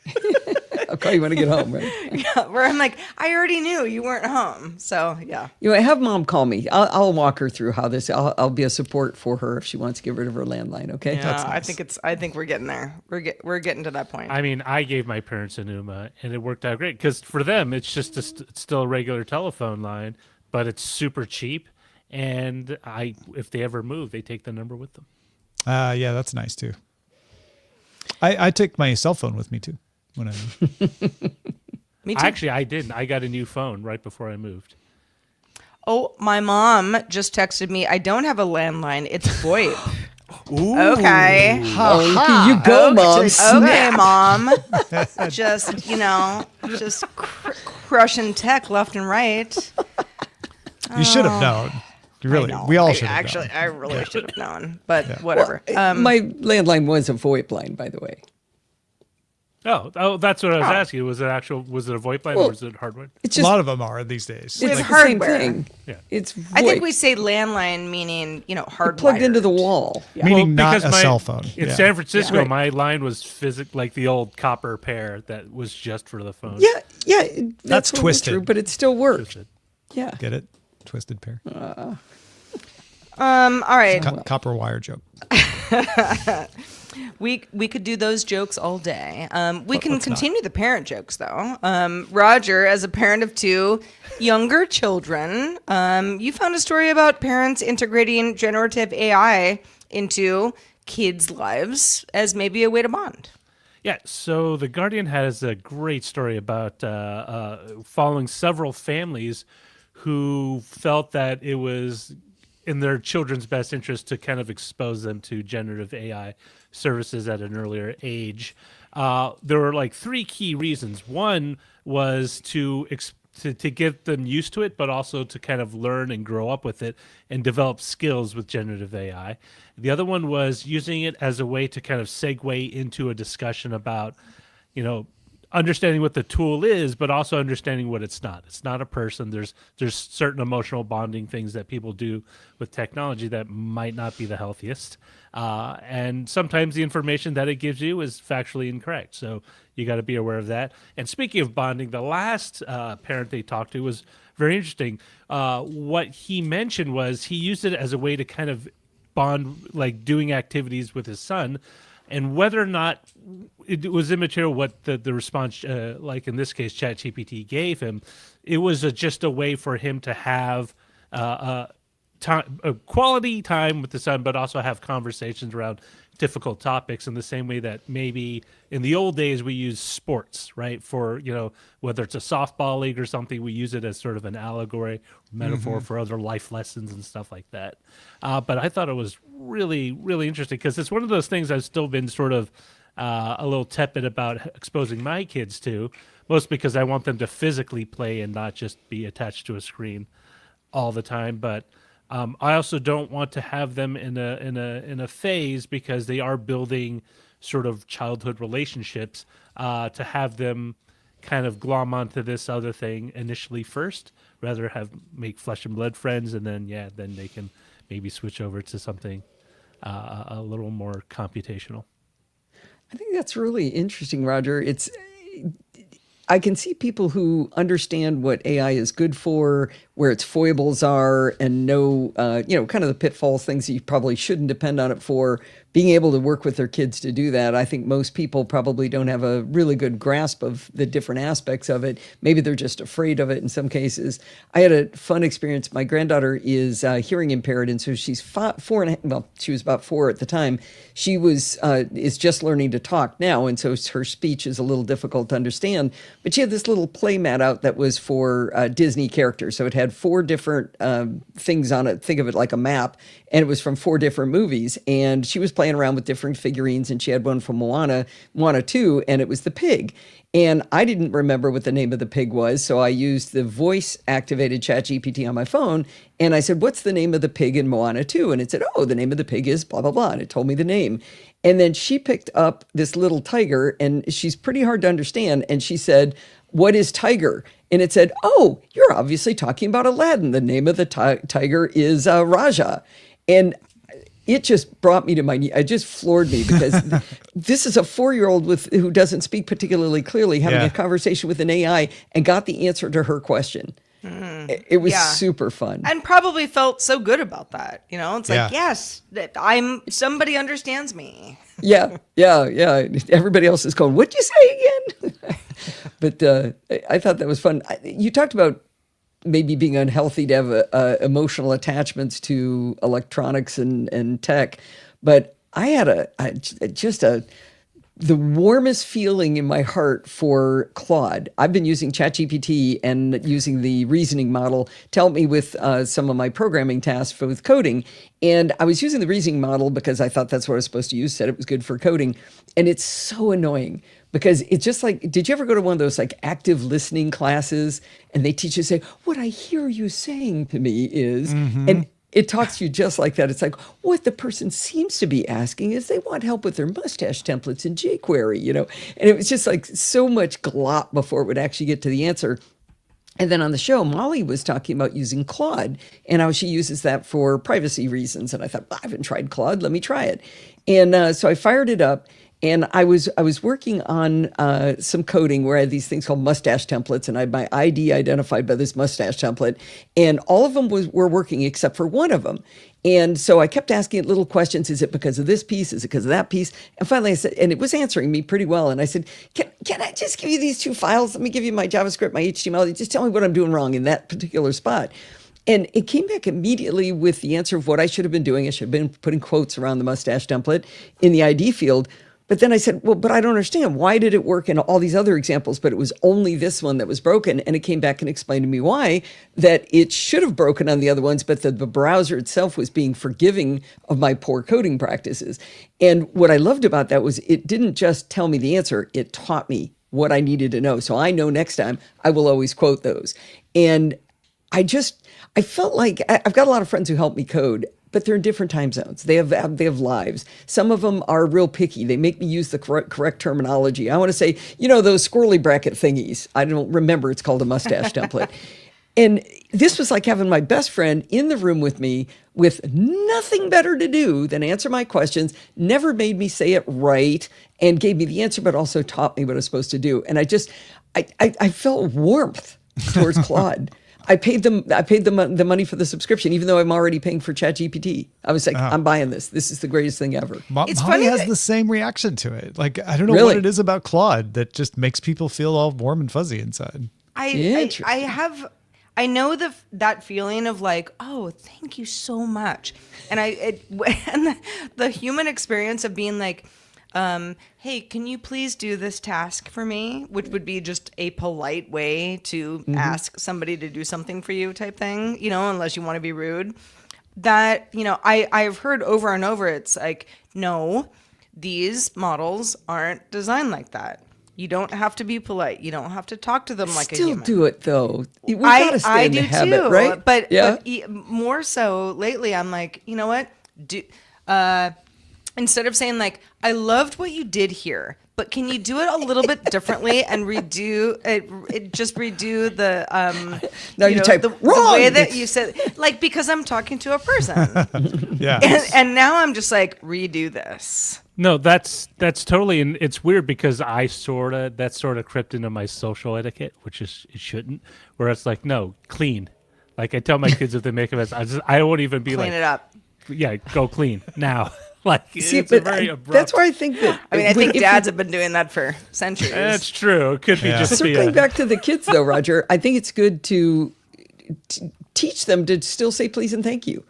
I'll call you when I get home, right? Yeah, where I'm like, I already knew you weren't home. So, yeah. You know, have Mom call me. I'll walk her through how this. I'll be a support for her if she wants to get rid of her landline. Okay. Yeah, I think we're getting there. We're getting to that point. I mean, I gave my parents a Numa, and it worked out great because for them, it's just it's still a regular telephone line, but it's super cheap. And if they ever move, they take the number with them. Yeah, that's nice too. I take my cell phone with me too when I move. Me too. Actually, I didn't. I got a new phone right before I moved. Oh, my mom just texted me. I don't have a landline. It's VoIP. Okay. Oh, you go, Mom. Okay, Mom. Just, you know, just crushing tech left and right. You should have known. Really, we all should have Actually, known. I really should have known, but whatever. My landline was a VoIP line, by the way. Oh, that's what I was asking. Was it a VoIP line or was it hardware? It's A just lot of them are these days. it's With the hardware. same thing. Yeah. It's VoIP. I think we say landline meaning, you know, hardwired. plugged into the wall. Meaning not because a cell phone. In Yeah. San Francisco, Yeah. Right. my line was like the old copper pair that was just for the phone. Yeah, yeah. That's totally twisted. true, but it still worked. Twisted. Yeah. Get it? Twisted pair. All right. Copper wire joke. We could do those jokes all day. We can continue the parent jokes though. Roger, as a parent of 2 younger children, you found a story about parents integrating generative AI into kids' lives as maybe a way to bond. Yeah, so The Guardian has a great story about following several families who felt that it was in their children's best interest to kind of expose them to generative AI services at an earlier age. There were like 3 key reasons. One was to get them used to it, but also to kind of learn and grow up with it and develop skills with generative AI. The other one was using it as a way to kind of segue into a discussion about, you know, understanding what the tool is, but also understanding what it's not. It's not a person. There's certain emotional bonding things that people do with technology that might not be the healthiest. And sometimes the information that it gives you is factually incorrect. So you got to be aware of that. And speaking of bonding, the last parent they talked to was very interesting. What he mentioned was he used it as a way to kind of bond, like doing activities with his son. And whether or not it was immaterial what the response, like in this case, ChatGPT gave him, it was just a way for him to have quality time with the son, but also have conversations around difficult topics in the same way that maybe in the old days we use sports, right? For, you know, whether it's a softball league or something, we use it as sort of an allegory, metaphor for other life lessons and stuff like that. But I thought it was really, really interesting because it's one of those things I've still been sort of a little tepid about exposing my kids to, mostly because I want them to physically play and not just be attached to a screen all the time. But I also don't want to have them in a phase because they are building sort of childhood relationships to have them kind of glom onto this other thing initially first, rather make flesh and blood friends, and then they can maybe switch over to something a little more computational. I think that's really interesting, Roger. I can see people who understand what AI is good for, where its foibles are, and know, kind of the pitfalls, things that you probably shouldn't depend on it for. being able to work with their kids to do that. I think most people probably don't have a really good grasp of the different aspects of it. Maybe they're just afraid of it in some cases. I had a fun experience. My granddaughter is hearing impaired, and so she's 4 she was about 4 at the time. She is just learning to talk now, and so her speech is a little difficult to understand. But she had this little play mat out that was for Disney characters. So it had 4 different things on it. Think of it like a map, and it was from 4 different movies. And she was playing around with different figurines, and she had one from Moana 2, and it was the pig. And I didn't remember what the name of the pig was, so I used the voice-activated ChatGPT on my phone, and I said, what's the name of the pig in Moana 2? And it said, oh, the name of the pig is blah, blah, blah, and it told me the name. And then she picked up this little tiger, and she's pretty hard to understand, and she said, what is tiger? And it said, oh, you're obviously talking about Aladdin. The name of the tiger is Raja. And it just brought me to my knee. It just floored me because this is a 4-year-old who doesn't speak particularly clearly having a conversation with an AI and got the answer to her question. It was super fun. And probably felt so good about that. It's like, yes, somebody understands me. Yeah. Everybody else is going, what'd you say again? But I thought that was fun. You talked about maybe being unhealthy to have emotional attachments to electronics and tech. But I had the warmest feeling in my heart for Claude. I've been using ChatGPT and using the reasoning model to help me with some of my programming tasks with coding. And I was using the reasoning model because I thought that's what I was supposed to use, said it was good for coding. And it's so annoying because it's just like, did you ever go to one of those like active listening classes and they teach you, say, what I hear you saying to me is, and it talks to you just like that. It's like, what the person seems to be asking is they want help with their mustache templates in jQuery, And it was just like so much glop before it would actually get to the answer. And then on the show, Molly was talking about using Claude and how she uses that for privacy reasons. And I thought, I haven't tried Claude. Let me try it. And so I fired it up. And I was working on some coding where I had these things called mustache templates, and I had my ID identified by this mustache template, and all of them were working except for one of them. And so I kept asking it little questions. Is it because of this piece? Is it because of that piece? And finally I said, and it was answering me pretty well. And I said, can I just give you these 2 files? Let me give you my JavaScript, my HTML. You just tell me what I'm doing wrong in that particular spot. And it came back immediately with the answer of what I should have been doing. I should have been putting quotes around the mustache template in the ID field. But then I said, well, but I don't understand. Why did it work in all these other examples, but it was only this one that was broken? And it came back and explained to me why, that it should have broken on the other ones, but the browser itself was being forgiving of my poor coding practices. And what I loved about that was it didn't just tell me the answer, it taught me what I needed to know. So I know next time I will always quote those. And I felt like I've got a lot of friends who help me code, but they're in different time zones. They have lives. Some of them are real picky. They make me use the correct terminology. I want to say, those squirrely bracket thingies. I don't remember. It's called a mustache template. And this was like having my best friend in the room with me with nothing better to do than answer my questions, never made me say it right, and gave me the answer, but also taught me what I was supposed to do. And I felt warmth towards Claude. I paid the money for the subscription, even though I'm already paying for ChatGPT. I was like, I'm buying this. This is the greatest thing ever. Molly has the same reaction to it. Like, I don't know what it is about Claude that just makes people feel all warm and fuzzy inside. I know that feeling of like, oh, thank you so much. And and the human experience of being like, hey, can you please do this task for me? Which would be just a polite way to ask somebody to do something for you type thing, unless you want to be rude. That, I've heard over and over, it's like, no, these models aren't designed like that. You don't have to be polite. You don't have to talk to them like a human. Still do it, though. We gotta stay in the habit, too, right? But more so lately, I'm like, you know what? Instead of saying like, I loved what you did here, but can you do it a little bit differently and redo it? Just redo the now you type the way that you said, like, because I'm talking to a person. Yeah. And now I'm just like, redo this. No, that's totally, and it's weird because that's sort of crept into my social etiquette, which is it shouldn't. Where it's like, no, clean. Like I tell my kids if they make a mess, I won't even be clean like, it up. Yeah, go clean now. Like See, it's but very abrupt. that's why I think that. I mean, I think dads have been doing that for centuries. That's true. It could be just Circling back to the kids, though, Roger, I think it's good to teach them to still say please and thank you.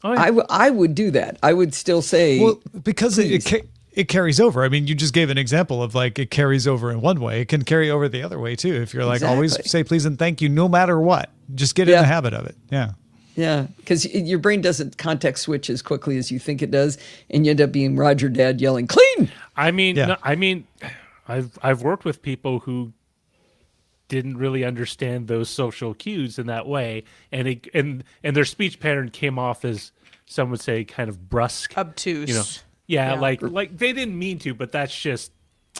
Oh, yeah. I would do that. I would still say, Well, because it carries over. I mean, you just gave an example of like it carries over in one way. It can carry over the other way too. If you're like always Exactly. say please and thank you, no matter what. Just get in Yeah. the habit of it. Yeah. yeah, because your brain doesn't context switch as quickly as you think it does, and you end up being Roger Dad yelling clean. I mean, Yeah. no, I've worked with people who didn't really understand those social cues in that way, and their speech pattern came off as some would say kind of brusque, Obtuse. You know, yeah, Yeah. like they didn't mean to, but that's just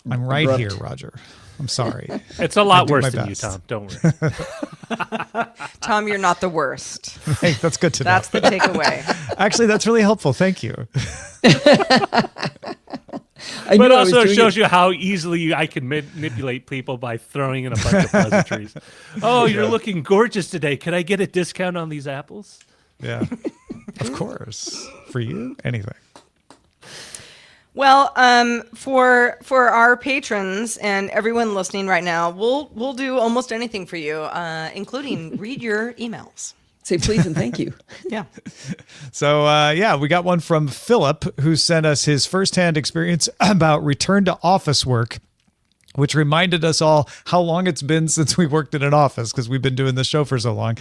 I'm right Abrupt. here, Roger. I'm sorry. it's a lot do worse my than best. you, Tom. Don't worry. Tom, you're not the worst. Hey, that's good to know. That's the takeaway. Actually, that's really helpful. Thank you. I But knew I was also it doing shows you how easily I can manipulate people by throwing in a bunch of pleasantries. Oh, you're looking gorgeous today. Can I get a discount on these apples? Yeah. Of course. For you, anything. Well, for our patrons and everyone listening right now, we'll do almost anything for you, including read your emails. Say please and thank you. Yeah. So, we got one from Philip who sent us his firsthand experience about return to office work, which reminded us all how long it's been since we worked in an office because we've been doing this show for so long.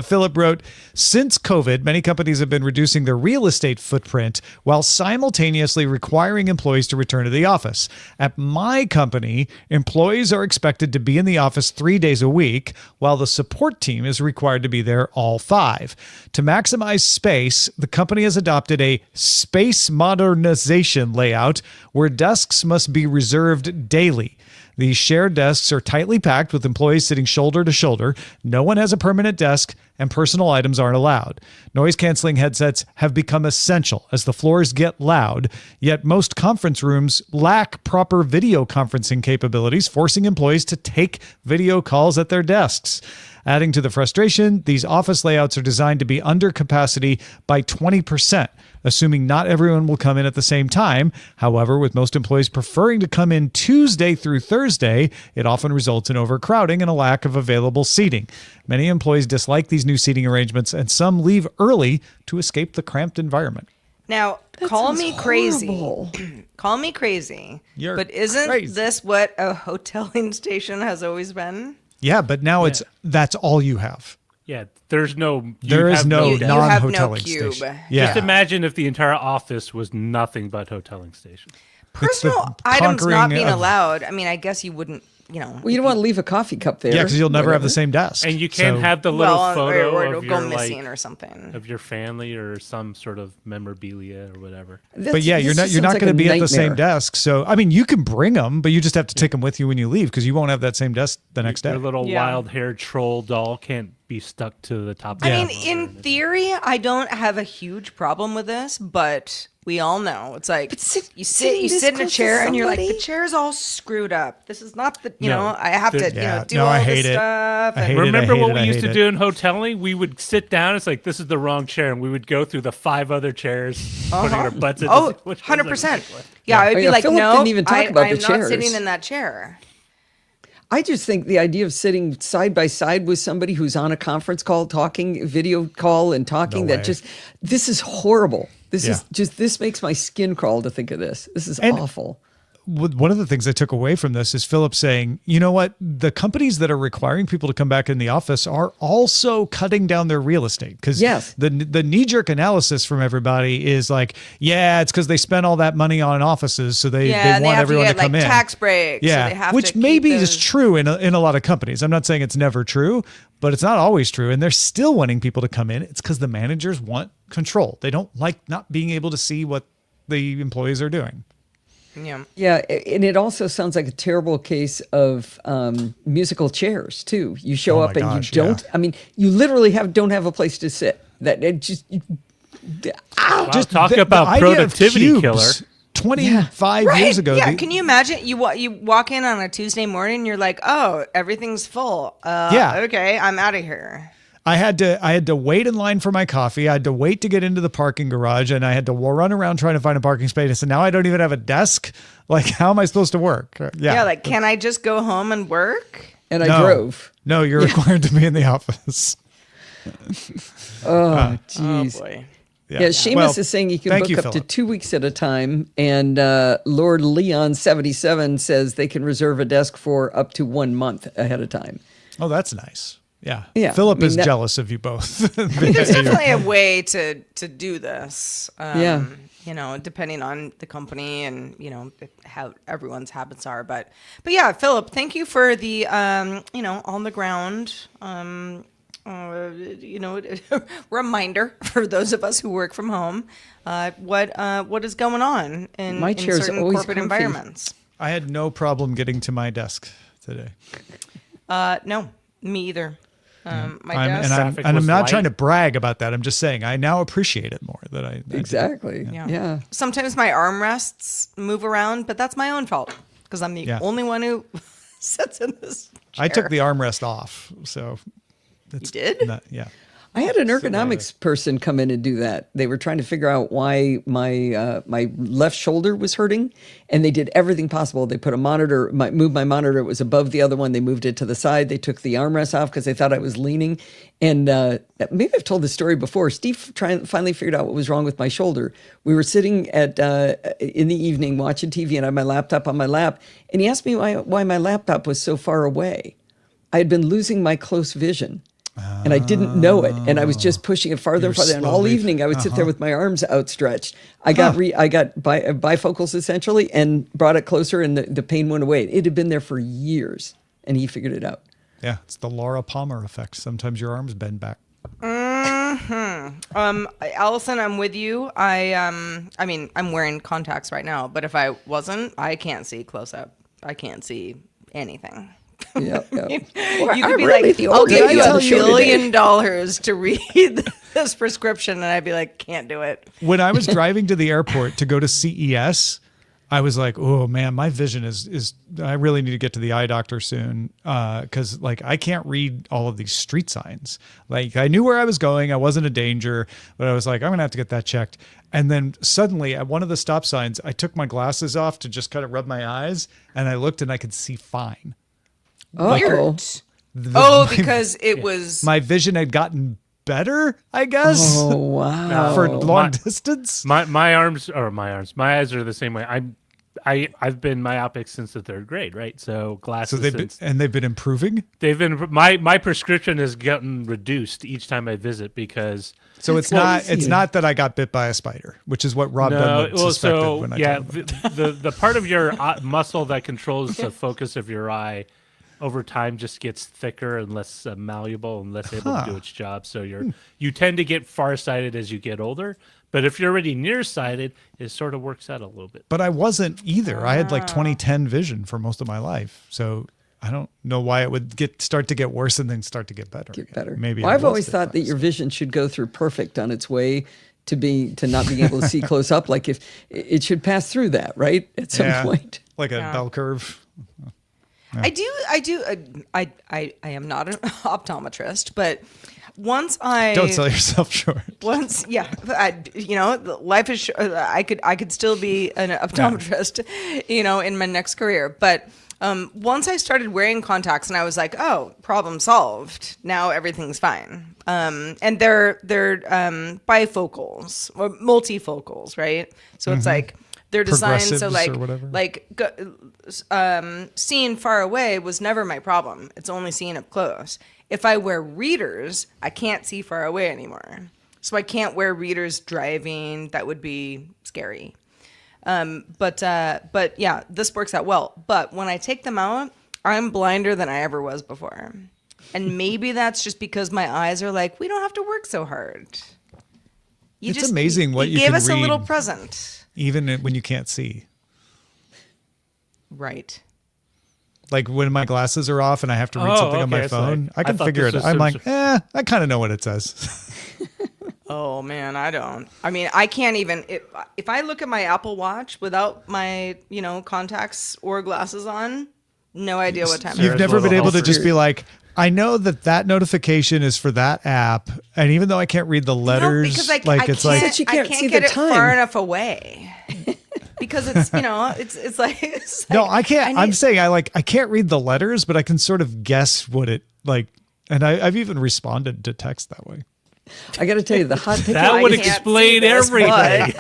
Philip wrote, since COVID, many companies have been reducing their real estate footprint while simultaneously requiring employees to return to the office. At my company, employees are expected to be in the office 3 days a week, while the support team is required to be there all 5. To maximize space, the company has adopted a space modernization layout where desks must be reserved daily. These shared desks are tightly packed with employees sitting shoulder to shoulder. No one has a permanent desk, and personal items aren't allowed. Noise-canceling headsets have become essential as the floors get loud, yet most conference rooms lack proper video conferencing capabilities, forcing employees to take video calls at their desks. Adding to the frustration, these office layouts are designed to be under capacity by 20%, assuming not everyone will come in at the same time. However, with most employees preferring to come in Tuesday through Thursday, it often results in overcrowding and a lack of available seating. Many employees dislike these new seating arrangements, and some leave early to escape the cramped environment. Now, That call sounds me crazy. horrible. Call me crazy. You're but isn't crazy. this what a hoteling station has always been? Yeah, but now that's all you have. Yeah, there's no. There is no You have no non-hoteling cube. station. Yeah. Just imagine if the entire office was nothing but hoteling station. Personal the items not conquering being of- allowed. I mean, I guess you wouldn't, Well, you don't want to leave a coffee cup there. Yeah, because you'll never have the Whatever. same desk. And you can't So- have the little well, photo or of go your missing like or something. of your family or some sort of memorabilia or whatever. But yeah, you're This not sounds like going to a be at the same nightmare. desk. So I mean, you can bring them, but you just have to take them with you when you leave because you won't have that same desk the next day. Your little Yeah. wild-haired troll doll can't be stuck to the top. I of mean, the in theory, I don't have a huge problem with this, but we all know it's like you sitting this sit in a close to chair and you're like, the somebody? chair's all screwed up. This is not the, No, I have to, Yeah, do no, all I this hate it. stuff. I and- hate it. Remember what it, we I used hate to it. do in hoteling? We would sit down. It's like, this is the wrong chair. And we would go through the 5 other chairs, putting our butts in. to Oh, see which one's the 100%. right one. Yeah, I would Oh, be yeah, like, Philip no, didn't even talk about I'm the not sitting chairs. in that chair. I just think the idea of sitting side by side with somebody who's on a conference call, talking, video call, and talking, No that way. this is horrible. Yeah. This makes my skin crawl to think of this. This is And- awful. One of the things I took away from this is Philip saying, you know what? The companies that are requiring people to come back in the office are also cutting down their real estate. Because Yes. the knee-jerk analysis from everybody is like, yeah, it's because they spent all that money on offices, so they Yeah, they want have everyone to to get come like in. tax breaks. so Yeah, they have which to maybe keep is those- true in a lot of companies. I'm not saying it's never true, but it's not always true. And they're still wanting people to come in. It's because the managers want control. They don't like not being able to see what the employees are doing. Yeah. Yeah, and it also sounds like a terrible case of musical chairs too. You show Oh my up and gosh, you don't. yeah. I mean, you literally don't have a place to sit. That it just. Wow, Just talk the about idea of productivity cubes killer. 25 Right. years ago. Yeah. the- Can you imagine you walk in on a Tuesday morning, you're like, oh, everything's full. Yeah. Okay, I'm out of here. I had to wait in line for my coffee. I had to wait to get into the parking garage, and I had to run around trying to find a parking space. And now I don't even have a desk. Like, how am I supposed to work? Yeah, like, can I just go home and work? And I drove. No, you're required to be in the office. Oh, jeez. Oh, boy. Yeah, Seamus is saying you can book up to 2 weeks at a time. And Lord Leon 77 says they can reserve a desk for up to 1 month ahead of time. Oh, that's nice. Yeah. Yeah. Philip is jealous of you both. There's definitely a way to do this. Yeah. You know, depending on the company and, you know, how everyone's habits are. But yeah, Philip, thank you for the, you know, on the ground, you know, reminder for those of us who work from home, what is going on in certain corporate environments. I had no problem getting to my desk today. No, me either. My desk. I'm not trying to brag about that. I'm just saying I now appreciate it more that I exactly. Yeah. Sometimes my armrests move around, but that's my own fault because I'm the only one who sits in this chair. I took the armrest off, so you did? Yeah. I had an ergonomics person come in and do that. They were trying to figure out why my my left shoulder was hurting, and they did everything possible. They put a monitor, moved my monitor. It was above the other one. They moved it to the side. They took the armrest off because they thought I was leaning. And maybe I've told this story before. Steve finally figured out what was wrong with my shoulder. We were sitting in the evening watching TV, and I had my laptop on my lap, and he asked me why my laptop was so far away. I had been losing my close vision. And I didn't know it, and I was just pushing it farther and farther. And all evening, I would sit there with my arms outstretched. I got bifocals essentially, and brought it closer, and the pain went away. It had been there for years, and he figured it out. Yeah, it's the Laura Palmer effect. Sometimes your arms bend back. Allison, I'm with you. I mean, I'm wearing contacts right now, but if I wasn't, I can't see close up. I can't see anything. Yeah, yeah. You could be like, I'll give you $1 billion to read this prescription, and I'd be like, can't do it. When I was driving to the airport to go to CES, I was like, oh man, my vision is I really need to get to the eye doctor soon, because like I can't read all of these street signs. Like I knew where I was going, I wasn't a danger, but I was like, I'm gonna have to get that checked. And then suddenly at one of the stop signs, I took my glasses off to just kind of rub my eyes, and I looked and I could see fine. Weird. Because it was my vision had gotten better, I guess. Oh wow! For long distance. My eyes are the same way. I've been myopic since the 3rd grade, right? So glasses. So they've been improving. My prescription has gotten reduced each time I visit because. So it's not that I got bit by a spider, which is what Rob Dunlap suspected when I told him. the part of your muscle that controls the focus of your eye over time just gets thicker and less malleable and less able to do its job. So you tend to get farsighted as you get older. But if you're already nearsighted, it sort of works out a little bit. But I wasn't either. I had like 20/10 vision for most of my life. So I don't know why it would start to get worse and then start to get better. Maybe I've always thought that your vision should go through perfect on its way to not being able to see close up. Like if it should pass through that, right? At some point. Like a bell curve. Yeah. I am not an optometrist, but once don't sell yourself short. Life is. I could still be an optometrist, in my next career. But once I started wearing contacts, and I was like, oh, problem solved. Now everything's fine. And they're bifocals or multifocals, right? So it's like. They're designed so seeing far away was never my problem. It's only seeing up close. If I wear readers, I can't see far away anymore. So I can't wear readers driving. That would be scary. But yeah, this works out well. But when I take them out, I'm blinder than I ever was before. And maybe that's just because my eyes are like, we don't have to work so hard. It's amazing what you gave can us read. A little present. Even when you can't see. Right. Like when my glasses are off and I have to read something on my phone, I can figure it out. I'm like, I kind of know what it says. Oh, man, I don't. I mean, I can't even. If I look at my Apple Watch without my, contacts or glasses on, no idea what time it is. You've never been able to just be like, I know that notification is for that app, and even though I can't read the letters, because it's you I can't can't see get the it time. far enough away. Because it's it's like no, I can't. I'm need- saying I can't read the letters, but I can sort of guess what it like, and I've even responded to text that way. I got to tell you, the hot ticket. That would I can't explain see this, everything.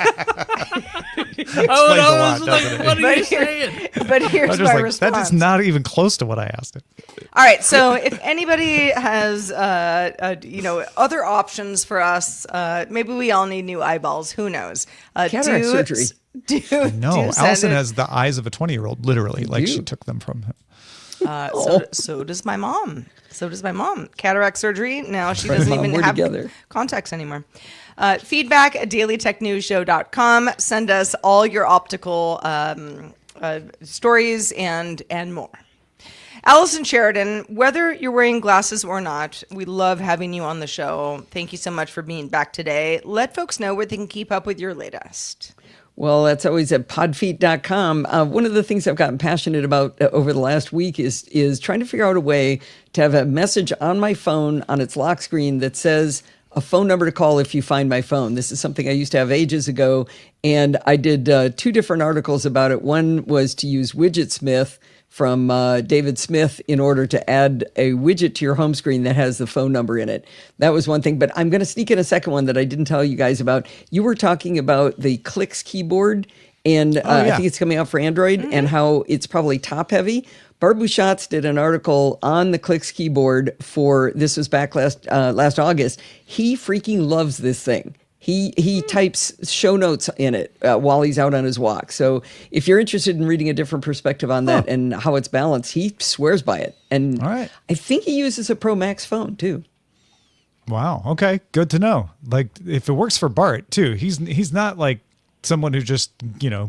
Explains a lot, doesn't it? What are you But here- saying? But I here's was my just like, response. that is not even close to what I asked it. All right, so if anybody has other options for us, maybe we all need new eyeballs. Who knows? Cataract surgery. No, Allison has the eyes of a 20-year-old, literally, like do. she took them from him. So does my mom. Cataract surgery. Now she Right, doesn't Mom, even we're have together. contacts anymore. Feedback at dailytechnewsshow.com. Send us all your optical stories and more. Allison Sheridan, whether you're wearing glasses or not, we love having you on the show. Thank you so much for being back today. Let folks know where they can keep up with your latest. Well, that's always at podfeet.com. One of the things I've gotten passionate about over the last week is trying to figure out a way to have a message on my phone on its lock screen that says a phone number to call if you find my phone. This is something I used to have ages ago, and I did 2 different articles about it. One was to use Widgetsmith from David Smith in order to add a widget to your home screen that has the phone number in it. That was one thing, but I'm going to sneak in a second one that I didn't tell you guys about. You were talking about the Clicks keyboard, and I think it's coming out for Android, and how it's probably top heavy. Barb Buchatz did an article on the Clicks keyboard for, this was back last August. He freaking loves this thing. He types show notes in it while he's out on his walk. So if you're interested in reading a different perspective on that and how it's balanced, he swears by it. And All right. I think he uses a Pro Max phone too. Wow. Okay. Good to know. Like, if it works for Bart too, he's not like someone who just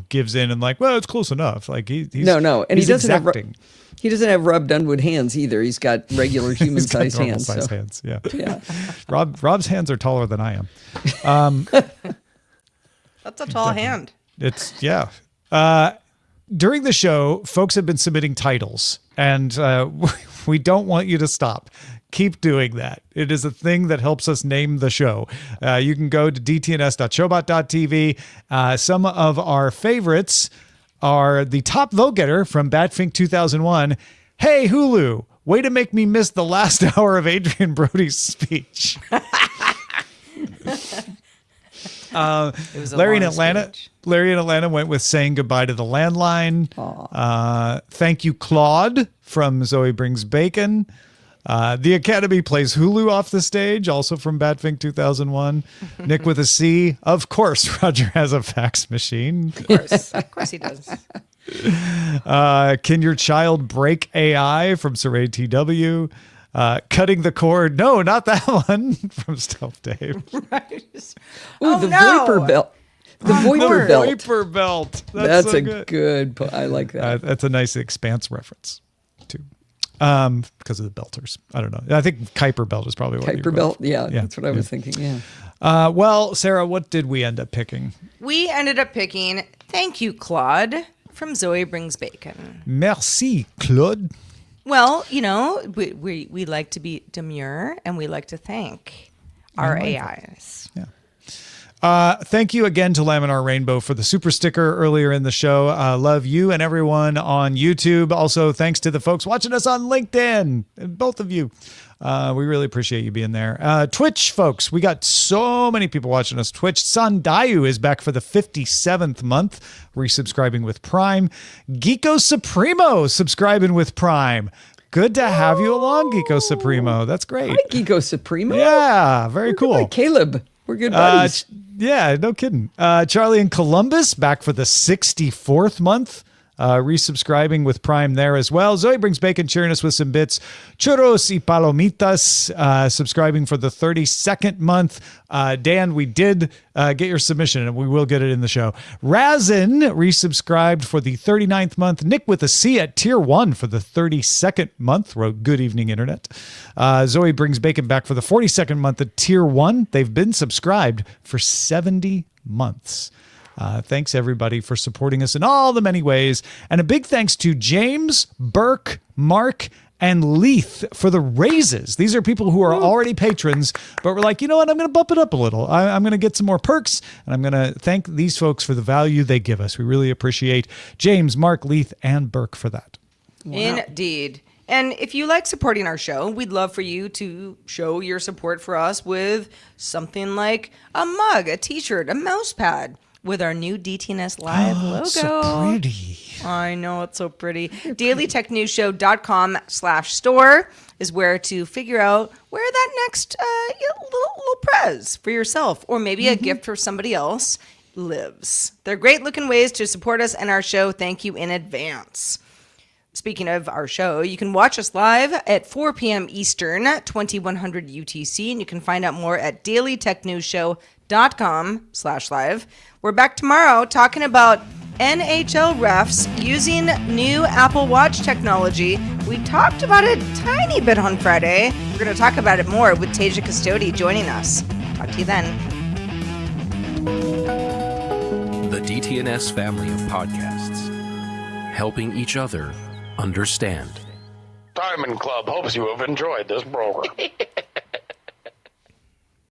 gives in and like, well, it's close enough. Like he's No, and he's he doesn't exacting. he doesn't have Rob Dunwood hands either. He's got regular human He's got sized normal hands. size so. hands. Yeah. Yeah. Rob's hands are taller than I am. That's a tall hand. It's during the show, folks have been submitting titles, and we don't want you to stop. Keep doing that. It is a thing that helps us name the show. You can go to dtns.showbot.tv. Some of our favorites are the top vote getter from Batfink 2001. Hey, Hulu, way to make me miss the last hour of Adrian Brody's speech. It was a Larry in long Atlanta. speech. Larry in Atlanta went with saying goodbye to the landline. Thank you, Claude from Zoe Brings Bacon. The Academy plays Hulu off the stage, also from Batfink 2001. Nick with a C. Of course, Roger has a fax machine. Of course he does. Can your child break AI from Saray TW? Cutting the cord. No, not that one from Stealth Dave. Right. Ooh, the Voiper belt. The Voiper belt. Viper belt. That's so a good. I like that. That's a nice Expanse reference, too. Because of the belters. I don't know. I think Kuiper belt is probably what you're Kuiper belt. Yeah, Yeah, that's what I was thinking. Yeah. Well, Sarah, what did we end up picking? We ended up picking Thank You, Claude from Zoe Brings Bacon. Merci, Claude. Well, we like to be demure and we like to thank our AIs. Yeah. Thank you again to Laminar Rainbow for the super sticker earlier in the show. Love you and everyone on YouTube. Also, thanks to the folks watching us on LinkedIn, both of you. We really appreciate you being there. Twitch, folks, we got so many people watching us. Twitch. Sandayu is back for the 57th month, resubscribing with Prime. Geeko Supremo subscribing with Prime. Good to have you along, Geeko Supremo. That's great. Hi, Geeko Supremo. Yeah, very cool. Hi, Caleb. We're good buddies. Yeah, no kidding. Charlie in Columbus back for the 64th month. Resubscribing with Prime there as well. Zoe Brings Bacon cheering us with some bits. Churros y Palomitas subscribing for the 32nd month. Dan, we did get your submission and we will get it in the show. Razin resubscribed for the 39th month. Nick with a C at tier 1 for the 32nd month. Wrote good evening, internet. Zoe Brings Bacon back for the 42nd month at tier 1. They've been subscribed for 70 months. Thanks, everybody, for supporting us in all the many ways. And a big thanks to James, Burke, Mark, and Leith for the raises. These are people who are already patrons, but we're like, you know what? I'm going to bump it up a little. I'm going to get some more perks, and I'm going to thank these folks for the value they give us. We really appreciate James, Mark, Leith, and Burke for that. Wow. Indeed. And if you like supporting our show, we'd love for you to show your support for us with something like a mug, a t-shirt, a mouse pad with our new DTNS Live logo. So pretty. I know, it's so pretty. DailyTechNewsShow.com/store is where to figure out where that next little prez for yourself or maybe a gift for somebody else lives. They're great looking ways to support us and our show. Thank you in advance. Speaking of our show, you can watch us live at 4 p.m. Eastern, 2100 UTC, and you can find out more at dailytechnewsshow.com/live. We're back tomorrow talking about NHL refs using new Apple Watch technology. We talked about it a tiny bit on Friday. We're going to talk about it more with Tasia Custode joining us. Talk to you then. The DTNS family of podcasts, helping each other understand. Diamond Club hopes you have enjoyed this program.